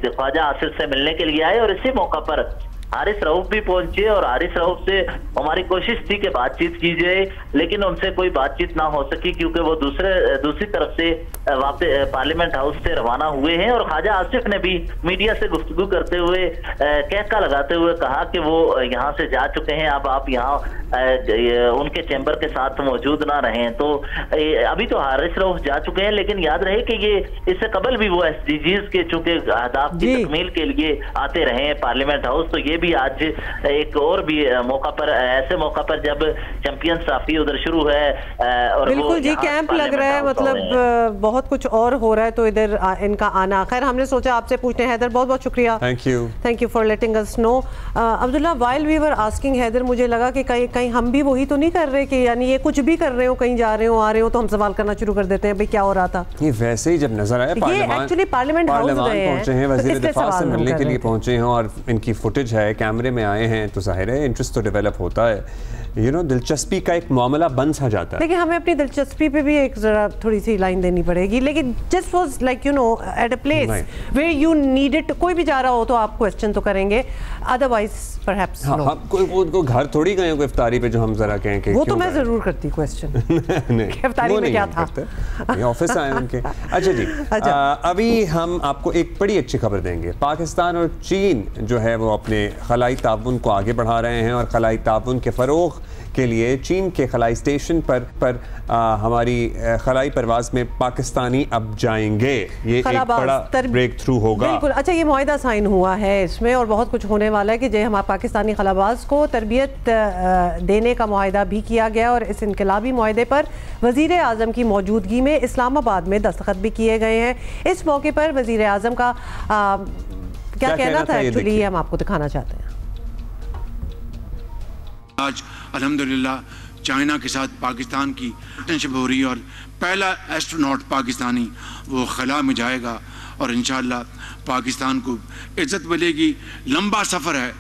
ख्वाजा आसिफ से मिलने के लिए आए और इसी मौका पर हारिस रऊफ भी पहुंचे और हारिस रऊफ से हमारी कोशिश थी कि बातचीत की जाए, लेकिन उनसे कोई बातचीत ना हो सकी क्योंकि वो दूसरी तरफ से वापस पार्लियामेंट हाउस से रवाना हुए हैं। और ख्वाजा आसिफ ने भी मीडिया से गुफ्तगू करते हुए कहका लगाते हुए कहा कि वो यहाँ से जा चुके हैं, अब आप यहाँ उनके चैम्बर के साथ मौजूद ना रहें। तो अभी तो हारिस रऊफ जा चुके हैं, लेकिन याद रहे कि ये इससे कबल भी वो SDGs के चूंकि अहदाफ की तकमील के लिए आते रहे हैं पार्लियामेंट हाउस, तो ये भी आज एक और भी मौका पर, ऐसे मौका पर जब चैंपियंस ट्रॉफी उधर शुरू है और
बिल्कुल जी कैंप लग रहा है, मतलब बहुत कुछ और हो रहा है, तो इधर इनका आना। खैर हमने सोचा आपसे पूछते हैं। हैदर बहुत बहुत शुक्रिया, thank you for letting us know. Abdullah, while we were asking Haider, मुझे लगा कि कहीं हम भी वही तो नहीं कर रहे कि यानी ये कुछ भी कर रहे हो, कहीं जा रहे हो आ रहे हो तो हम सवाल करना शुरू कर देते हैं भाई क्या हो रहा था।
ये वैसे ही जब नजर आया
पार्लियामेंट हाउस
पहुंचे हैं, वज़ीर दिफा से मिलने के लिए पहुंचे हैं और इनकी फुटेज है, कैमरे में आए हैं, तो जाहिर है इंटरेस्ट तो डेवलप होता है। दिलचस्पी का एक मामला बन सा जाता है।
लेकिन हमें अपनी दिलचस्पी पे भी एक जरा थोड़ी सी लाइन देनी पड़ेगी। लेकिन just was like at a place where you need it. कोई भी जा रहा हो तो आप क्वेश्चन तो करेंगे, अदरवाइज परहैप्स
कोई घर थोड़ी गए हो इफ्तारी पे जो हम जरा कहें कि
वो तो मैं जरूर करती क्वेश्चन इफ्तारी में क्या था,
ऑफिस आए उनके। अच्छा जी, अभी हम आपको एक बड़ी अच्छी खबर देंगे। पाकिस्तान और चीन जो है वो अपने खलाई ताउन को आगे बढ़ा रहे हैं और खलाई ताउन के फरोग के लिए चीन के खलाई स्टेशन पर हमारी खलाई परवाज में पाकिस्तानी अब जाएंगे। ये एक बड़ा ब्रेक थ्रू होगा।
बिल्कुल। अच्छा, ये मुआहिदा साइन हुआ है इसमें और बहुत कुछ होने वाला है कि जो हमारे पाकिस्तानी खलाबाज को तरबियत देने का मुआहिदा भी किया गया और इस इनकलाबी मुआहिदे पर वज़ीर आज़म की मौजूदगी में इस्लामाबाद में दस्तखत भी किए गए हैं। इस मौके पर वज़ीर आज़म का क्या कहना था एक्चुअली हम आपको दिखाना चाहते हैं।
आज अल्हम्दुलिल्लाह चाइना के साथ पाकिस्तान की पार्टनरशिप हो रही है और पहला एस्ट्रोनॉट पाकिस्तानी वो खला में जाएगा और इंशाअल्लाह पाकिस्तान को इज्जत मिलेगी। लंबा सफ़र है,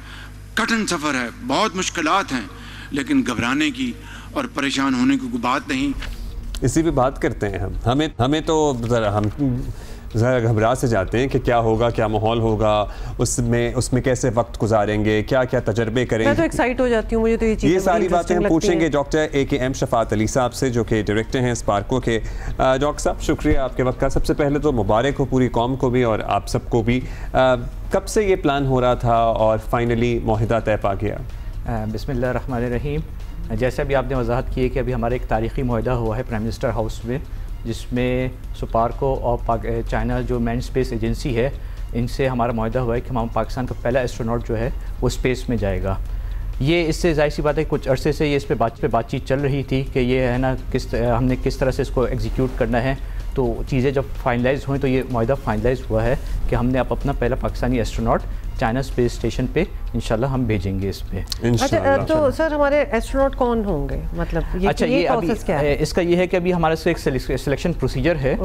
कठिन सफ़र है, बहुत मुश्किलात हैं, लेकिन घबराने की और परेशान होने की कोई बात नहीं।
इसी पे बात करते हैं हमें तो ज़रा घबरा से जाते हैं कि क्या होगा, क्या माहौल होगा, उसमें कैसे वक्त गुजारेंगे, क्या क्या तजर्बे करेंगे।
मैं तो एक्साइट हो जाती हूँ, मुझे तो ये
सारी बातें हम पूछेंगे डॉक्टर AKM शफात अली साहब से जो कि डायरेक्टर हैं स्पार्को के। डॉक्टर साहब शुक्रिया आपके वक्त का। सबसे पहले तो मुबारक हो पूरी कौम को भी और आप सबको भी। कब से ये प्लान हो रहा था और फाइनली मुआहिदा तय पा गया?
बिस्मिल्लाह रहमान रहीम। जैसे अभी आपने वजाहत की है कि अभी हमारा एक तारीख़ी मुआहिदा हुआ है प्राइम मिनिस्टर हाउस में, जिसमें सुपार्को और चाइना जो मैन स्पेस एजेंसी है इनसे हमारा मुआहिदा हुआ है कि हम पाकिस्तान का पहला एस्ट्रोनॉट जो है वो स्पेस में जाएगा। ये इससे जाहिर सी बात है कुछ अरसे से ये इस पे बातचीत चल रही थी कि ये है ना हमने किस तरह से इसको एग्जीक्यूट करना है। तो चीज़ें जब फाइनलाइज हुई तो ये मुआहिदा फाइनलाइज हुआ है कि हमने अब अपना पहला Pakistani astronaut China space station पे इंशाल्लाह हम भेजेंगे इस पे।
अच्छा, तो सर हमारे एस्ट्रोनॉट कौन होंगे, मतलब ये
अच्छा ये अभी क्या है? इसका ये है कि अभी हमारे से एक सिलेक्शन प्रोसीजर है।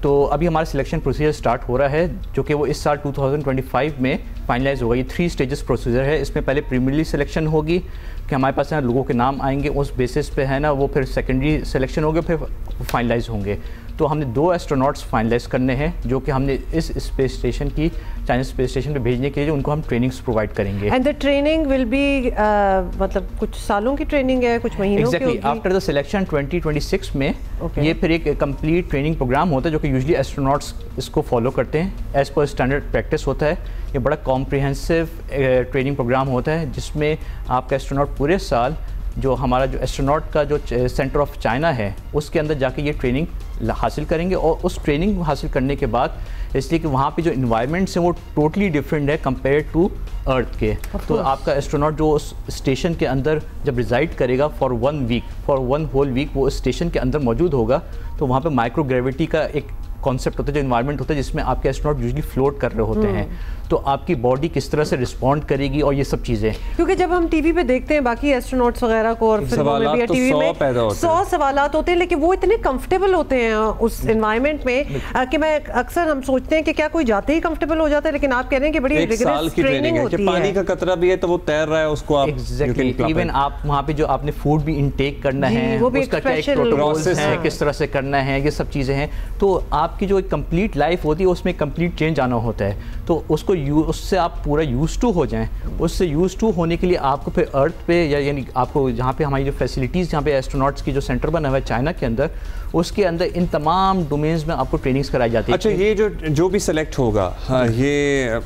तो अभी हमारा सिलेक्शन प्रोसीजर स्टार्ट हो रहा है जो कि वो इस साल 2025 में फाइनलाइज होगा। ये 3 स्टेजेस प्रोसीजर है। इसमें पहले प्रीमियरली सिलेक्शन होगी कि हमारे पास है लोगों के नाम आएंगे, उस बेसिस पे है ना वो फिर सेकेंडरी सिलेक्शन होगा, फिर फाइनलाइज होंगे। तो हमने 2 एस्ट्रोनॉट्स फाइनलाइज करने हैं जो कि हमने इस स्पेस स्टेशन की चाइना स्पेस स्टेशन पे भेजने के लिए उनको हम ट्रेनिंग्स प्रोवाइड करेंगे।
And the training will be मतलब कुछ सालों की ट्रेनिंग है, कुछ महीनों की होगी?
आफ्टर द सिलेक्शन 2026 में ये फिर एक कंप्लीट ट्रेनिंग प्रोग्राम होता है जो कि यूजुअली एस्ट्रोनॉट्स इसको फॉलो करते हैं। एज पर स्टैंडर्ड प्रैक्टिस होता है। ये बड़ा कॉम्प्रिहेंसिव ट्रेनिंग प्रोग्राम होता है जिसमें आपका एस्ट्रोनॉट पूरे साल जो हमारा जो एस्ट्रोनॉट का जो सेंटर ऑफ चाइना है उसके अंदर जाके ये ट्रेनिंग हासिल करेंगे। और उस ट्रेनिंग हासिल करने के बाद इसलिए कि वहाँ पे जो इन्वायरमेंट्स हैं वो टोटली डिफरेंट है कंपेयर टू अर्थ के। तो आपका एस्ट्रोनॉट जो उस स्टेशन के अंदर जब रिजाइड करेगा फॉर 1 होल वीक वो उस स्टेशन के अंदर मौजूद होगा। तो वहाँ पे माइक्रो ग्रेविटी का एक कॉन्सेप्ट होता है, जो इन्वायरमेंट होता है जिसमें आपके एस्ट्रोनॉट यूजुअली फ्लोट कर रहे होते हैं। तो आपकी बॉडी किस तरह से रिस्पॉन्ड करेगी और ये सब चीज़ें,
क्योंकि जब हम टीवी पे देखते हैं बाकी एस्ट्रोनॉट्स वगैरह को और फिल्मों में भी टीवी में 100 सवालात होते हैं, लेकिन वो इतने कंफर्टेबल होते हैं उस एनवायरनमेंट में कि मैं अक्सर हम सोचते हैं कि क्या कोई जाते ही कंफर्टेबल हो जाता है, लेकिन आप कह रहे हैं कि बड़ी रिगरस ट्रेनिंग होती है।
पानी का कतरा भी है तो वो तैर रहा है उसको आप
एग्जैक्टली इवन आप वहाँ पे जो आपने फूड भी इनटेक करना है उसका क्या एक प्रोटोकॉल है, किस तरह से करना है, ये सब चीज़ें हैं। तो आपकी जो एक कंप्लीट लाइफ होती है उसमें कंप्लीट चेंज आना होता है। तो उसको उससे आप पूरा यूज टू हो जाएं, उससे यूज टू होने के लिए आपको फिर अर्थ पे या यानी आपको जहाँ पे हमारी जो फैसिलिटीज़ जहाँ पे एस्ट्रोनॉट्स की जो सेंटर बना हुआ है चाइना के अंदर, उसके अंदर इन तमाम डोमेन्स में आपको ट्रेनिंग्स कराई जाती है।
अच्छा, ये जो भी सेलेक्ट होगा, हाँ, ये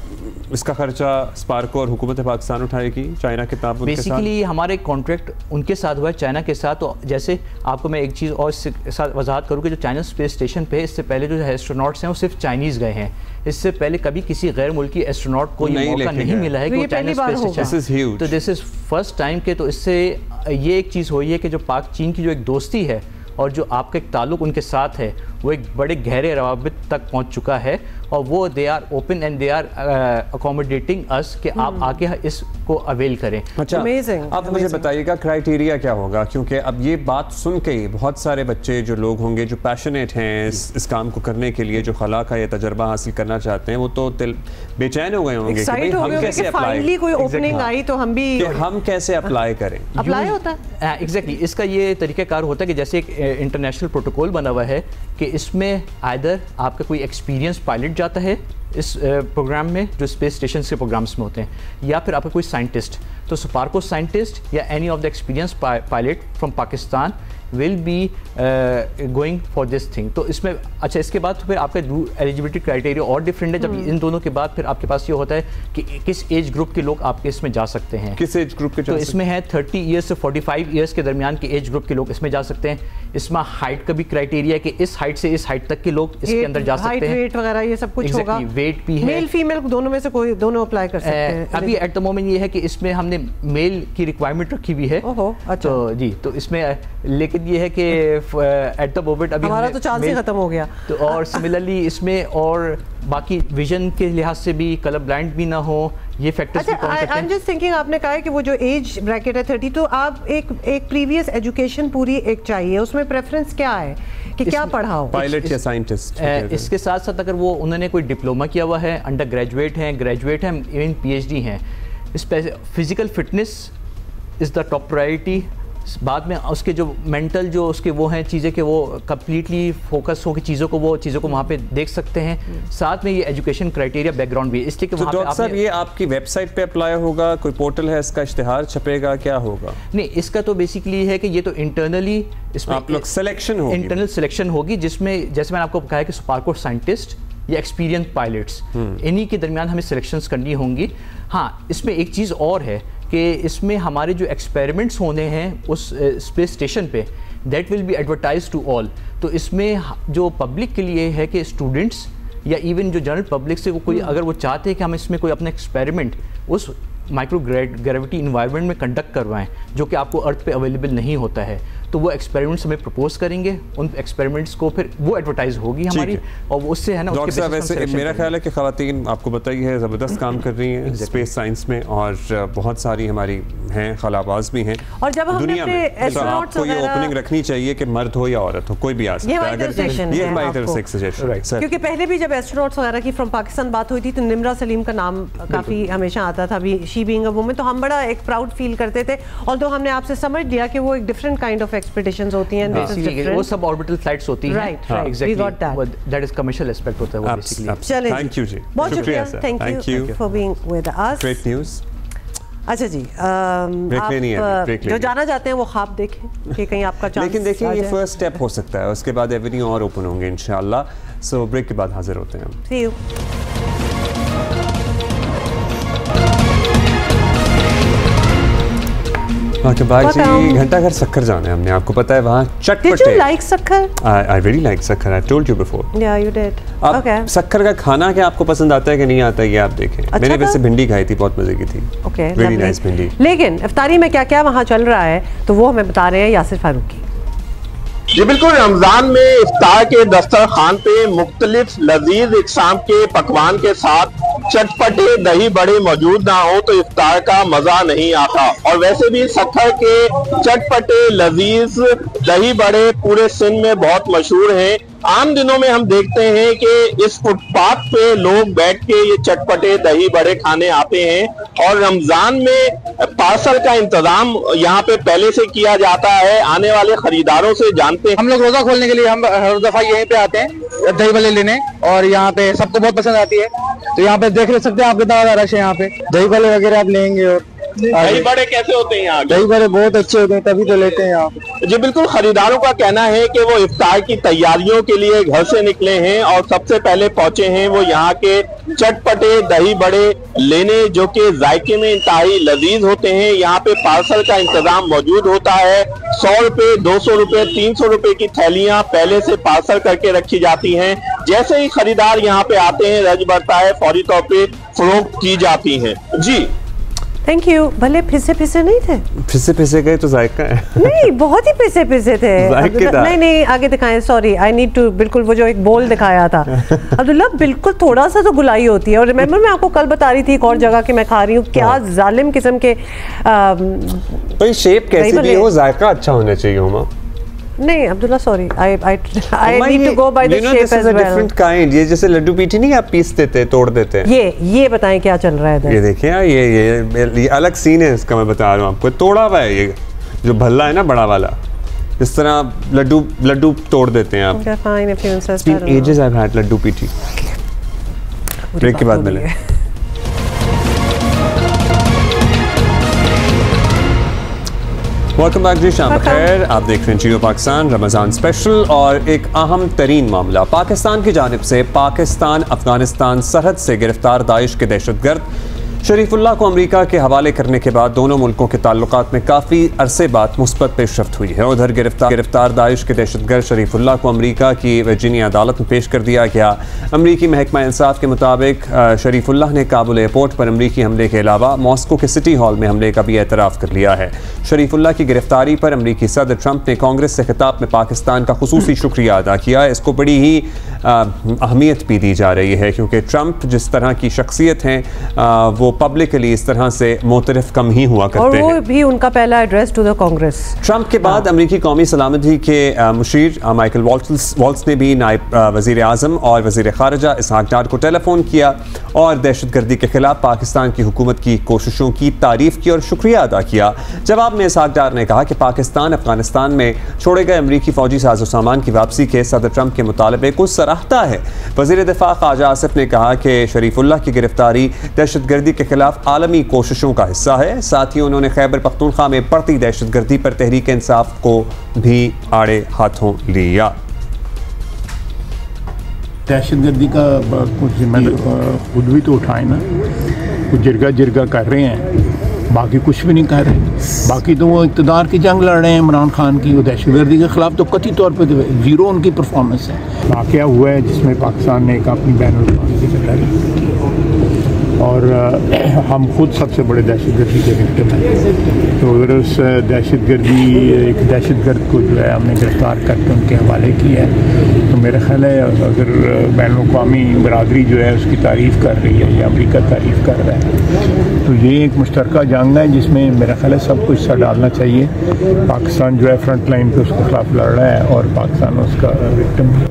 इसका खर्चा स्पार्को और हुकूमत पाकिस्तान उठाएगी चाइना के ताबूत के साथ?
बेसिकली हमारे कॉन्ट्रैक्ट उनके साथ हुआ है चाइना के साथ। तो जैसे आपको मैं एक चीज़ और साथ वजाहत करूँ कि जो चाइना स्पेस स्टेशन पे इससे पहले जो एस्ट्रोनॉट्स हैं वो सिर्फ चाइनीज़ गए हैं, इससे पहले कभी किसी गैर मुल्की एस्ट्रोनॉट को ये मौका नहीं मिला है कि वो चाइना स्पेस स्टेशन, तो दिस इज़ फर्स्ट टाइम के। तो इससे ये एक चीज़ हुई है कि जो पाक चीन की जो एक दोस्ती है और जो आपका एक ताल्लुक़ उनके साथ है वो एक बड़े गहरे रवाबित तक पहुंच चुका है, और वो they are open and they are accommodating us कि आप आके इसको अवेल करें।
अच्छा, अब मुझे बताइएगा क्राइटेरिया क्या होगा, क्योंकि अब ये बात सुन के ही बहुत सारे बच्चे जो लोग होंगे जो पैशनेट हैं इस काम को करने के लिए, जो खला का ये तजर्बा हासिल करना चाहते हैं, वो तो बेचैन हो गए होंगे कि हम कैसे अप्लाई,
कोई ओपनिंग आई तो हम
कैसे अप्लाई करें।
अप्लाई होता है
एग्जैक्टली, इसका ये तरीक़ाकार होता है कि जैसे एक इंटरनेशनल प्रोटोकॉल बना हुआ है कि इसमें आइदर आपका कोई एक्सपीरियंस पायलट जाता है इस प्रोग्राम में जो स्पेस स्टेशन के प्रोग्राम्स में होते हैं, या फिर आपका कोई साइंटिस्ट, तो स्पार्को साइंटिस्ट या any of the experience pilot from Pakistan will be going for this thing. तो इसमें अच्छा, इसके बाद फिर आपका एलिजिबिलिटी क्राइटेरिया और डिफरेंट है। जब इन दोनों के बाद फिर आपके पास ये होता है कि किस एज ग्रुप के लोग आपके इसमें जा सकते हैं।
किस एज ग्रुप के?
तो इसमें है 30 ईयर्स से 45 ईयर्स के दरमियान के एज ग्रुप के लोग इसमें जा सकते हैं। इसमें हाइट का भी क्राइटेरिया है कि इस हाइट से इस हाइट तक के लोग इसके अंदर जा सकते हैं।
वेट वगैरह ये सब कुछ होगा।
वेट भी है,
मेल फीमेल दोनों में से कोई दोनों अप्लाई कर सकते हैं।
अभी एट द मोमेंट ये है कि इसमें हमने मेल की रिक्वायरमेंट रखी हुई है।
अच्छा।
तो जी, तो इसमें लेकिन ये है कि एट द मोमेंट अभी
हमारा तो चांस ही खत्म हो गया।
तो और सिमिलरली इसमें और बाकी विजन के लिहाज से भी कलर ब्लाइंड भी ना हो, ये फैक्टर्स भी काउंट करते हैं।
आई एम जस्ट थिंकिंग, आपने कहा है कि वो जो एज ब्रैकेट है 30, तो आप एक प्रीवियस एजुकेशन पूरी एक चाहिए, उसमें प्रेफरेंस क्या है कि क्या पढ़ा हो?
पायलट या साइंटिस्ट?
इसके साथ साथ अगर वो उन्होंने कोई डिप्लोमा किया हुआ है, अंडर ग्रेजुएट हैं, इवन PhD हैं, इस physical fitness is the top priority. बाद में उसके जो मेंटल जो उसके वो हैं चीज़ें कि वो कम्प्लीटली फोकस हो कि चीज़ों को वहाँ पे देख सकते हैं। साथ में ये एजुकेशन क्राइटेरिया बैकग्राउंड भी, इसलिए कि वहाँ पे
डॉक्टर साहब ये आपकी वेबसाइट पे अप्लाई होगा, कोई पोर्टल है इसका, इश्तिहार छपेगा, क्या होगा?
नहीं, इसका तो बेसिकली है कि ये तो इंटरनली इसमें
आप लोग सिलेक्शन होगी,
इंटरनल सिलेक्शन होगी, जिसमें जैसे मैंने आपको कहा है कि स्पार्को साइंटिस्ट या एक्सपीरियंस पायलट्स, इन्हीं के दरमियान हमें सिलेक्शंस करनी होंगी। हाँ, इसमें एक चीज़ और है कि इसमें हमारे जो एक्सपेरिमेंट्स होने हैं उस स्पेस स्टेशन पे, that will be advertise to all. तो इसमें जो पब्लिक के लिए है कि स्टूडेंट्स या इवन जो जनरल पब्लिक से कोई अगर वो चाहते हैं कि हम इसमें कोई अपना एक्सपेरिमेंट उस माइक्रो ग्रेविटी इन्वायरमेंट में कंडक्ट करवाएं जो कि आपको अर्थ पे अवेलेबल नहीं होता है, तो वो एक्सपेरिमेंट्स हमें प्रपोज करेंगे, उन एक्सपेरिमेंट्स को फिर वो एडवर्टाइज होगी हमारी, और उससे है ना
डॉक्टर साहब वैसे मेरा ख्याल है कि ख़वातीन आपको बताइए है ज़बरदस्त काम कर रही हैं स्पेस साइंस में, और बहुत सारी हमारी हैं खलाबाज भी हैं
और जब
दुनिया में, तो आपको ये ओपनिंग रखनी चाहिए कि मर्द हो या औरत हो, कोई भी आ सकता है। अगर ये हमारी तरफ से एक सजेशन,
क्योंकि पहले भी जब एस्ट्रोनॉट्स वगैरह की फ्रॉम पाकिस्तान बात हुई थी तो निम्रा सलीम का नाम काफ़ी हमेशा आता था, अभी शी बीइंग अ वुमन, तो हम बड़ा एक प्राउड फील करते थे। ऑल्दो हमने आपसे समझ लिया कि वो एक डिफरेंट काइंड ऑफ एक्सपेडिशंस होती हैं,
वो सब ऑर्बिटल फ्लाइट्स होती हैं,
right,
exactly, that is commercial aspect होता है वो बेसिकली।
चलिए,
थैंक यू जी,
बहुत शुक्रिया, thank you for being with us.
Great news.
अच्छा जी, आप जो जाना चाहते हैं वो ख्वाब देखें कि कहीं आपका चांस,
लेकिन देखिए ये फर्स्ट स्टेप हो सकता है, उसके बाद एवेन्यू और ओपन होंगे इंशाल्लाह। सो ब्रेक के बाद हाजिर होते हैं हम।
सी यू।
के बाद जी घंटाघर सक्खर जाना है हमने, आपको पता है वहाँ चटपटे।
Did you like Sukkur?
I really like Sukkur. I told you before.
Yeah, you did.
Okay. Sukkur का खाना क्या आपको पसंद आता है कि नहीं आता है, ये आप देखें।
अच्छा,
मैंने वैसे भिंडी खाई थी, बहुत मजे की थी।
Okay,
very nice भिंडी।
लेकिन इफ्तारी में क्या क्या वहाँ चल रहा है तो वो हमें बता रहे हैं यासिर फारूकी।
जी बिल्कुल, रमजान में इफ्तार के दस्तरखान पे मुख्तलिफ लजीज इक़साम के पकवान के साथ चटपटे दही बड़े मौजूद ना हो तो इफ्तार का मजा नहीं आता। और वैसे भी सक्खर के चटपटे लजीज दही बड़े पूरे सिंध में बहुत मशहूर हैं। आम दिनों में हम देखते हैं कि इस फुटपाथ पे लोग बैठ के ये चटपटे दही बड़े खाने आते हैं और रमजान में पार्सल का इंतजाम यहाँ पे पहले से किया जाता है। आने वाले खरीदारों से जानते हैं।
हम लोग रोजा खोलने के लिए हम हर दफा यहीं पे आते हैं दही बड़े लेने, और यहाँ पे सबको बहुत पसंद आती है। तो यहाँ पे देख सकते हैं आप कितना ज्यादा रश है। यहाँ पे दही भल्ले वगैरह आप लेंगे। और
दही बड़े कैसे होते हैं यहाँ?
दही बड़े बहुत अच्छे होते हैं, तभी तो लेते हैं यहाँ पे।
जी बिल्कुल, खरीदारों का कहना है कि वो इफ्तार की तैयारियों के लिए घर से निकले हैं और सबसे पहले पहुंचे हैं वो यहाँ के चटपटे दही बड़े लेने, जो कि जायके में इंतहाई लजीज होते हैं। यहाँ पे पार्सल का इंतजाम मौजूद होता है। 100 रुपए, 200 रुपए, 300 रुपए की थैलियां पहले से पार्सल करके रखी जाती हैं। जैसे ही खरीदार यहाँ पे आते हैं, रज बढ़ता है, फौरी तौर पे फरोख्त की जाती हैं। जी
थैंक यू। भले फिसे नहीं थे,
फिसे गए तो जायका है। नहीं,
बहुत ही फिसे थे। नहीं आगे दिखाएं, सॉरी आई नीड टू। बिल्कुल वो जो एक बोल दिखाया था अब्दुल्ला, बिल्कुल थोड़ा सा तो गुलाई होती है। और रिमेंबर मैं आपको कल बता रही थी एक और जगह कि मैं खा रही हूँ, क्या जालिम किस्म के
भाई शेप कैसी भी हो, जायका अच्छा होना चाहिए। हुमा
नहीं Abdullah, sorry I need to go by the shape as well.
Different kind, ये जैसे लड्डू पीठी नहीं आप पीस देते, तोड़ देते हैं।
ये बताएं क्या चल रहा है इधर।
ये देखिए ये अलग सीन है इसका, मैं बता रहा हूँ आपको। तोड़ा हुआ है ये जो भल्ला है ना, बड़ा वाला, इस तरह लड्डू तोड़ देते हैं आप। Ages I have had laddoo peethi. Break के बाद मिले। वेलकम बैक जी, शाम बखैर। आप देख रहे हैं जियो पाकिस्तान रमज़ान स्पेशल। और एक अहम तरीन मामला, पाकिस्तान की जानिब से पाकिस्तान अफगानिस्तान सरहद से गिरफ्तार दाइश के दहशतगर्द शरीफुल्लाह को अमेरिका के हवाले करने के बाद दोनों मुल्कों के ताल्लुकात में काफ़ी अरसे बाद मुस्बत पेशरफ्त हुई है। उधर गिरफ्तार दाइश के दहशतगर्द शरीफुल्लाह को अमेरिका की वर्जीनिया अदालत में पेश कर दिया गया। अमरीकी महकमा इंसाफ के मुताबिक शरीफुल्लाह ने काबुल एयरपोर्ट पर अमरीकी हमले के अलावा मॉस्को के सिटी हॉल में हमले का भी एतराफ़ कर लिया है। शरीफुल्लाह की गिरफ्तारी पर अमरीकी सदर ट्रंप ने कांग्रेस से खिताब में पाकिस्तान का खुसूसी शुक्रिया अदा किया। इसको बड़ी ही अहमियत भी दी जा रही है, क्योंकि ट्रंप जिस तरह की शख्सियत हैं वो पब्लिकली इस तरह से मोतरफ कम ही हुआ करते हैं।
और वो भी उनका पहला address to the Congress.
Trump के बाद अमरीकी कौमी सलामती के मुशीर माइकल वॉल्ट्स ने भी नायब वजीर आज़म और वजीर खारजा इसहाक डार को टेलीफोन किया और दहशतगर्दी के खिलाफ पाकिस्तान की हुकूमत की कोशिशों की तारीफ की और शुक्रिया अदा किया। जवाब में इसहाक डार ने कहा कि पाकिस्तान अफगानिस्तान में छोड़े गए अमरीकी फौजी साजो सामान की वापसी के सदर ट्रंप के मुतालबे को सराहता है। वजीर दिफा ख्वाजा आसिफ ने कहा कि शरीफुल्लाह की गिरफ्तारी दहशतगर्दी के खिलाफ आलमी कोशिशों का हिस्सा है। साथ ही उन्होंने खैबर पख्तूनख्वा में बढ़ती दहशतगर्दी पर तहरीक इंसाफ को भी आड़े हाथों लिया।
दहशतगर्दी का कुछ जिम्मेदारी खुद भी तो उठाए ना, कुछ जिरगा कर रहे हैं, बाकी कुछ भी नहीं कर रहे। बाकी तो वो इक़्तिदार की जंग लड़ रहे हैं इमरान खान की, वो दहशतगर्दी के ख़िलाफ़ तो कतई तौर पर ज़ीरो उनकी परफॉर्मेंस है। वाक़या हुआ है जिसमें पाकिस्तान ने एक अपनी बैनुल-अक़वामी जिम्मेदारी और हम खुद सबसे बड़े दहशतगर्दी के विक्टिम हैं। तो अगर उस एक दहशतगर्द को जो है हमने गिरफ्तार करके उनके हवाले किया है, तो मेरा ख्याल है अगर बैनुल-अक़वामी बरादरी जो है उसकी तारीफ़ कर रही है या अमेरिका तारीफ़ कर रहा है, तो ये एक मुश्तरका जंग है जिसमें मेरा ख्याल है सब कुछ हिस्सा डालना चाहिए। पाकिस्तान जो है फ्रंट लाइन पर उसके खिलाफ लड़ रहा है और पाकिस्तान उसका विक्टिम है।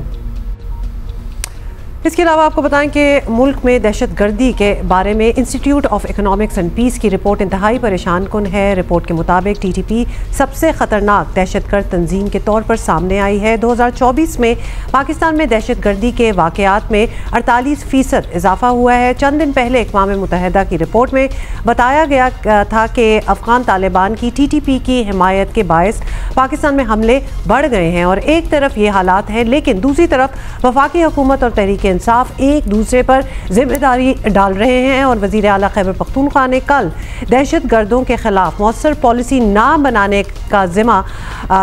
इसके अलावा आपको बताएं कि मुल्क में दहशतगर्दी के बारे में institute of economics and peace की रिपोर्ट इंतहाई परेशान कुन है। रिपोर्ट के मुताबिक टीटीपी सबसे ख़तरनाक दहशतगर्द तंजीम के तौर पर सामने आई है। 2024 में पाकिस्तान में दहशतगर्दी के वाक़यात में 48% इजाफा हुआ है। चंद दिन पहले अक़वाम मुत्तहिदा की रिपोर्ट में बताया गया था कि अफ़गान तालिबान की टीटीपी की हिमायत के बायस पाकिस्तान में हमले बढ़ गए हैं। और एक तरफ ये हालात हैं, लेकिन दूसरी तरफ वफाकी हुकूमत और तहरीक इंसाफ एक दूसरे पर जिम्मेदारी डाल रहे हैं। और वज़ीर आला खैबर पख्तूनख्वा ने कल दहशत गर्दों के खिलाफ मौसर पॉलिसी ना बनाने का जिम्मा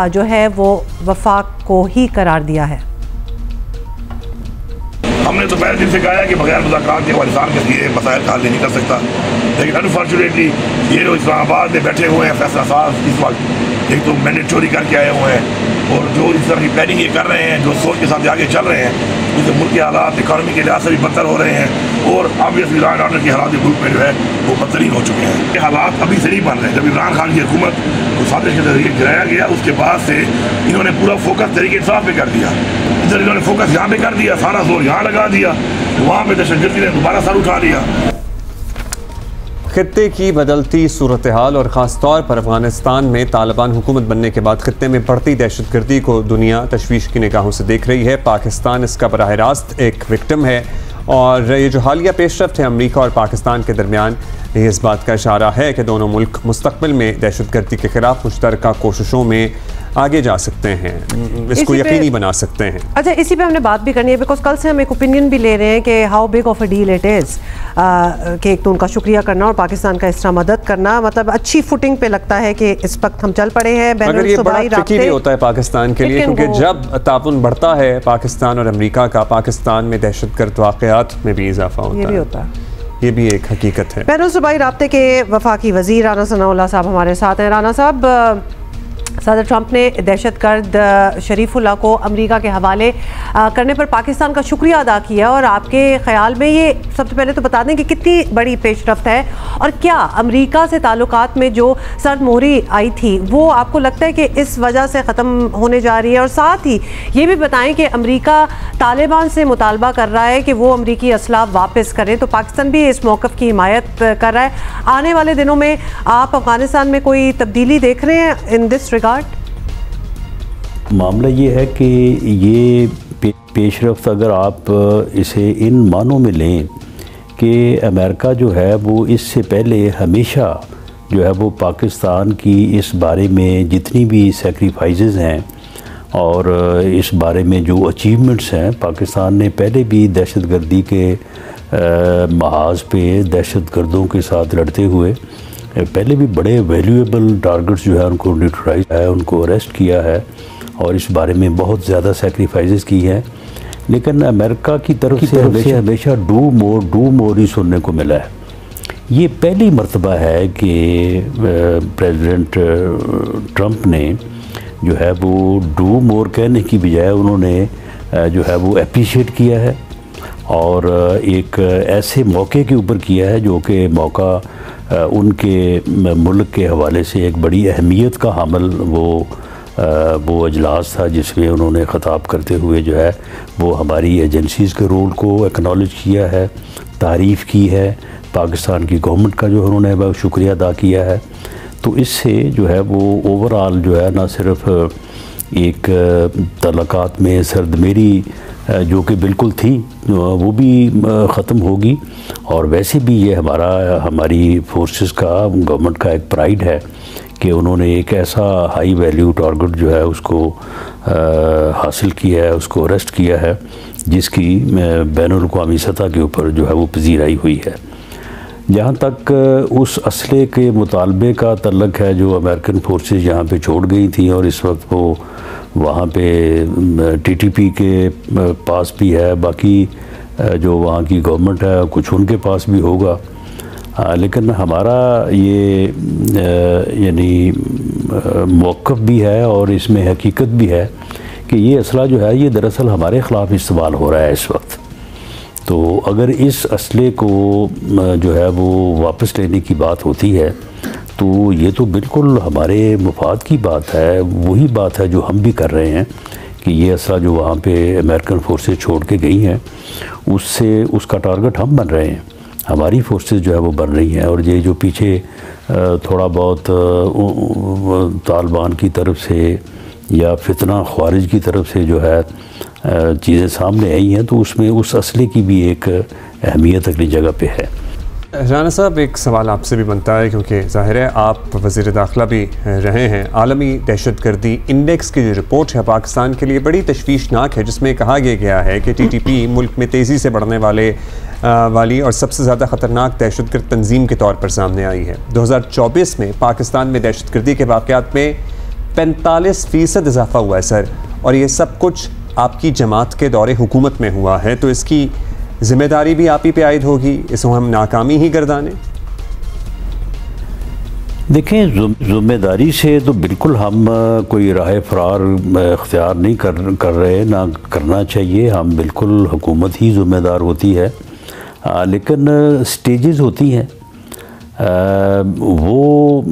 जो है वो वफाक को ही करार दिया है।
हमने तो पहले दिन से कहा है कि बगैर मुज़ाकरात के अफगानिस्तान के लिए मसाइल का हल नहीं कर सकता, लेकिन अनफॉर्चुनेटली ये जो इस्लामाबाद में बैठे हुए हैं फैसला साज इस वक्त एक तो मैंडेट चोरी करके आए हुए हैं और जो इस तरह की प्लानिंग ये कर रहे हैं, जो सोच के साथ आगे चल रहे हैं, उससे मुल्क के हालात इकॉनमी के लिहाज से भी बदतर हो रहे हैं और ऑब्वियसली लॉ एंड ऑर्डर के हालात मुल्क में जो है वो बदतरीन हो चुके हैं। ये हालात अभी से नहीं बन रहे। जब इमरान खान की हुकूमत को साजिश के जरिए गिराया गया, उसके बाद से इन्होंने पूरा फोकस तहरीक इंसाफ पे कर दिया। इधर इन्होंने फोकस यहाँ पे कर दिया, सारा जोर यहाँ लगा दिया, वहाँ पे दहशतगर्दी ने दोबारा सर उठा लिया।
खित्ते की बदलती सूरत हाल और ख़ास तौर पर अफगानिस्तान में तालिबान हुकूमत बनने के बाद खित्ते में बढ़ती दहशतगर्दी को दुनिया तशवीश की निगाहों से देख रही है। पाकिस्तान इसका बराह रास्त एक विक्टिम है और ये जो हालिया पेशरफ्त है अमेरिका और पाकिस्तान के दरमियान, ये इस बात का इशारा है कि दोनों मुल्क मुस्तकबिल में दहशतगर्दी के खिलाफ मुश्तरका कोशिशों में आगे जा सकते हैं, इसको यकीनी बना सकते हैं।
अच्छा, इसी पे हमने बात भी करनी है बिकॉज कल से हम एक ओपिनियन भी ले रहे हैं कि how big of a deal it is, कि एक तो उनका शुक्रिया करना और पाकिस्तान का इस तरह मदद करना, मतलब अच्छी फुटिंग पे लगता है कि इस वक्त हम चल पड़े हैं।
मगर ये बड़ा ट्रिकी भी होता है पाकिस्तान के लिए, क्योंकि जब ताउन बढ़ता है पाकिस्तान और अमेरिका का, पाकिस्तान में दहशतगर्द वाक़यात में भी इजाफा होता है। ये भी एक हकीकत है।
बैनुल सूबाई राब्ते के वफाकी वज़ीर राना सनाउल्लाह साहब हमारे साथ हैं। राना साहब, सदर ट्रंप ने दहशतगर्द शरीफुल्लाह को अमेरिका के हवाले करने पर पाकिस्तान का शुक्रिया अदा किया, और आपके ख्याल में ये सबसे पहले तो बता दें कि कितनी बड़ी पेशरफ्त है, और क्या अमेरिका से ताल्लुकात में जो सर्द मोहरी आई थी वो आपको लगता है कि इस वजह से ख़त्म होने जा रही है? और साथ ही ये भी बताएं कि अमेरिका तालिबान से मुतालबा कर रहा है कि वो अमेरिकी असला वापस करें, तो पाकिस्तान भी इस मौक़िफ़ की हिमायत कर रहा है। आने वाले दिनों में आप अफ़गानिस्तान में कोई तब्दीली देख रहे हैं इन दिस रिगार्ड?
मामला ये है कि ये पेशरफ्त अगर आप इसे इन मानों में लें कि अमेरिका जो है वो इससे पहले हमेशा जो है वो पाकिस्तान की इस बारे में जितनी भी सेक्रीफाइसेस हैं और इस बारे में जो अचीवमेंट्स हैं, पाकिस्तान ने पहले भी दहशतगर्दी के महाज पे दहशतगर्दों के साथ लड़ते हुए पहले भी बड़े वैल्यूएबल टारगेट्स जो है उनको न्यूट्रलाइज है, उनको अरेस्ट किया है और इस बारे में बहुत ज़्यादा सेक्रीफाइसेस की हैं। लेकिन अमेरिका की तरफ से हमेशा डू मोर ही सुनने को मिला है। ये पहली मर्तबा है कि प्रेसिडेंट ट्रंप ने जो है वो डू मोर कहने की बजाय उन्होंने जो है वो अप्रिशिएट किया है, और एक ऐसे मौके के ऊपर किया है जो कि मौका उनके मुल्क के हवाले से एक बड़ी अहमियत का हामिल वो अजलास था, जिसमें उन्होंने ख़िताब करते हुए जो है वो हमारी एजेंसीज़ के रोल को एक्नॉलेज किया है, तारीफ़ की है, पाकिस्तान की गवर्नमेंट का जो उन्होंने बहुत शुक्रिया अदा किया है। तो इससे जो है वो ओवरऑल जो है ना सिर्फ एक तल्लुकात में सर्दमेरी जो कि बिल्कुल थी वो भी ख़त्म होगी, और वैसे भी ये हमारी फोर्सेस का, गवर्नमेंट का एक प्राइड है कि उन्होंने एक ऐसा हाई वैल्यू टारगेट जो है उसको हासिल किया है, उसको अरेस्ट किया है, जिसकी बैनुल-अक़वामी सतह के ऊपर जो है वो पजीराई हुई है। जहाँ तक उस असले के मुतालबे का तल्लक है जो अमेरिकन फोर्सेस यहाँ पे छोड़ गई थी, और इस वक्त वो वहाँ पे टीटीपी के पास भी है, बाकी जो वहाँ की गवर्नमेंट है कुछ उनके पास भी होगा। लेकिन हमारा ये यानी मौक़िफ़ भी है और इसमें हकीकत भी है कि ये असला जो है ये दरअसल हमारे ख़िलाफ़ इस्तेमाल हो रहा है इस वक्त। तो अगर इस असले को जो है वो वापस लेने की बात होती है तो ये तो बिल्कुल हमारे मुफाद की बात है, वही बात है जो हम भी कर रहे हैं कि ये असला जो वहाँ पे अमेरिकन फोर्सेस छोड़ के गई हैं उससे उसका टारगेट हम बन रहे हैं, हमारी फोर्सेस जो है वो बन रही हैं। और ये जो पीछे थोड़ा बहुत तालिबान की तरफ से या फितना ख्वारिज की तरफ से जो है चीज़ें सामने आई हैं, तो उसमें उस असले की भी एक अहमियत अगली जगह पे है।
राना साहब, एक सवाल आपसे भी बनता है क्योंकि ज़ाहिर है आप वज़ीर दाखिला भी रहे हैं। आलमी दहशतगर्दी इंडेक्स की जो रिपोर्ट है पाकिस्तान के लिए बड़ी तशवीशनाक है, जिसमें कहा गया है कि टीटीपी मुल्क में तेज़ी से बढ़ने वाली और सबसे ज़्यादा ख़तरनाक दहशतगर्द तंजीम के तौर पर सामने आई है। 2024 में पाकिस्तान में दहशतगर्दी के वाक़यात में 45% इजाफा हुआ है सर, और ये सब कुछ आपकी जमात के दौरे हुकूमत में हुआ है, तो इसकी ज़िम्मेदारी भी आप ही पे आयद होगी, इसको हम नाकामी ही गर्दानें?
देखें, ज़िम्मेदारी से तो बिल्कुल हम कोई राह फरार इख्तियार नहीं कर रहे, ना करना चाहिए। हम बिल्कुल हुकूमत ही ज़िम्मेदार होती है, लेकिन स्टेजेस होती हैं। वो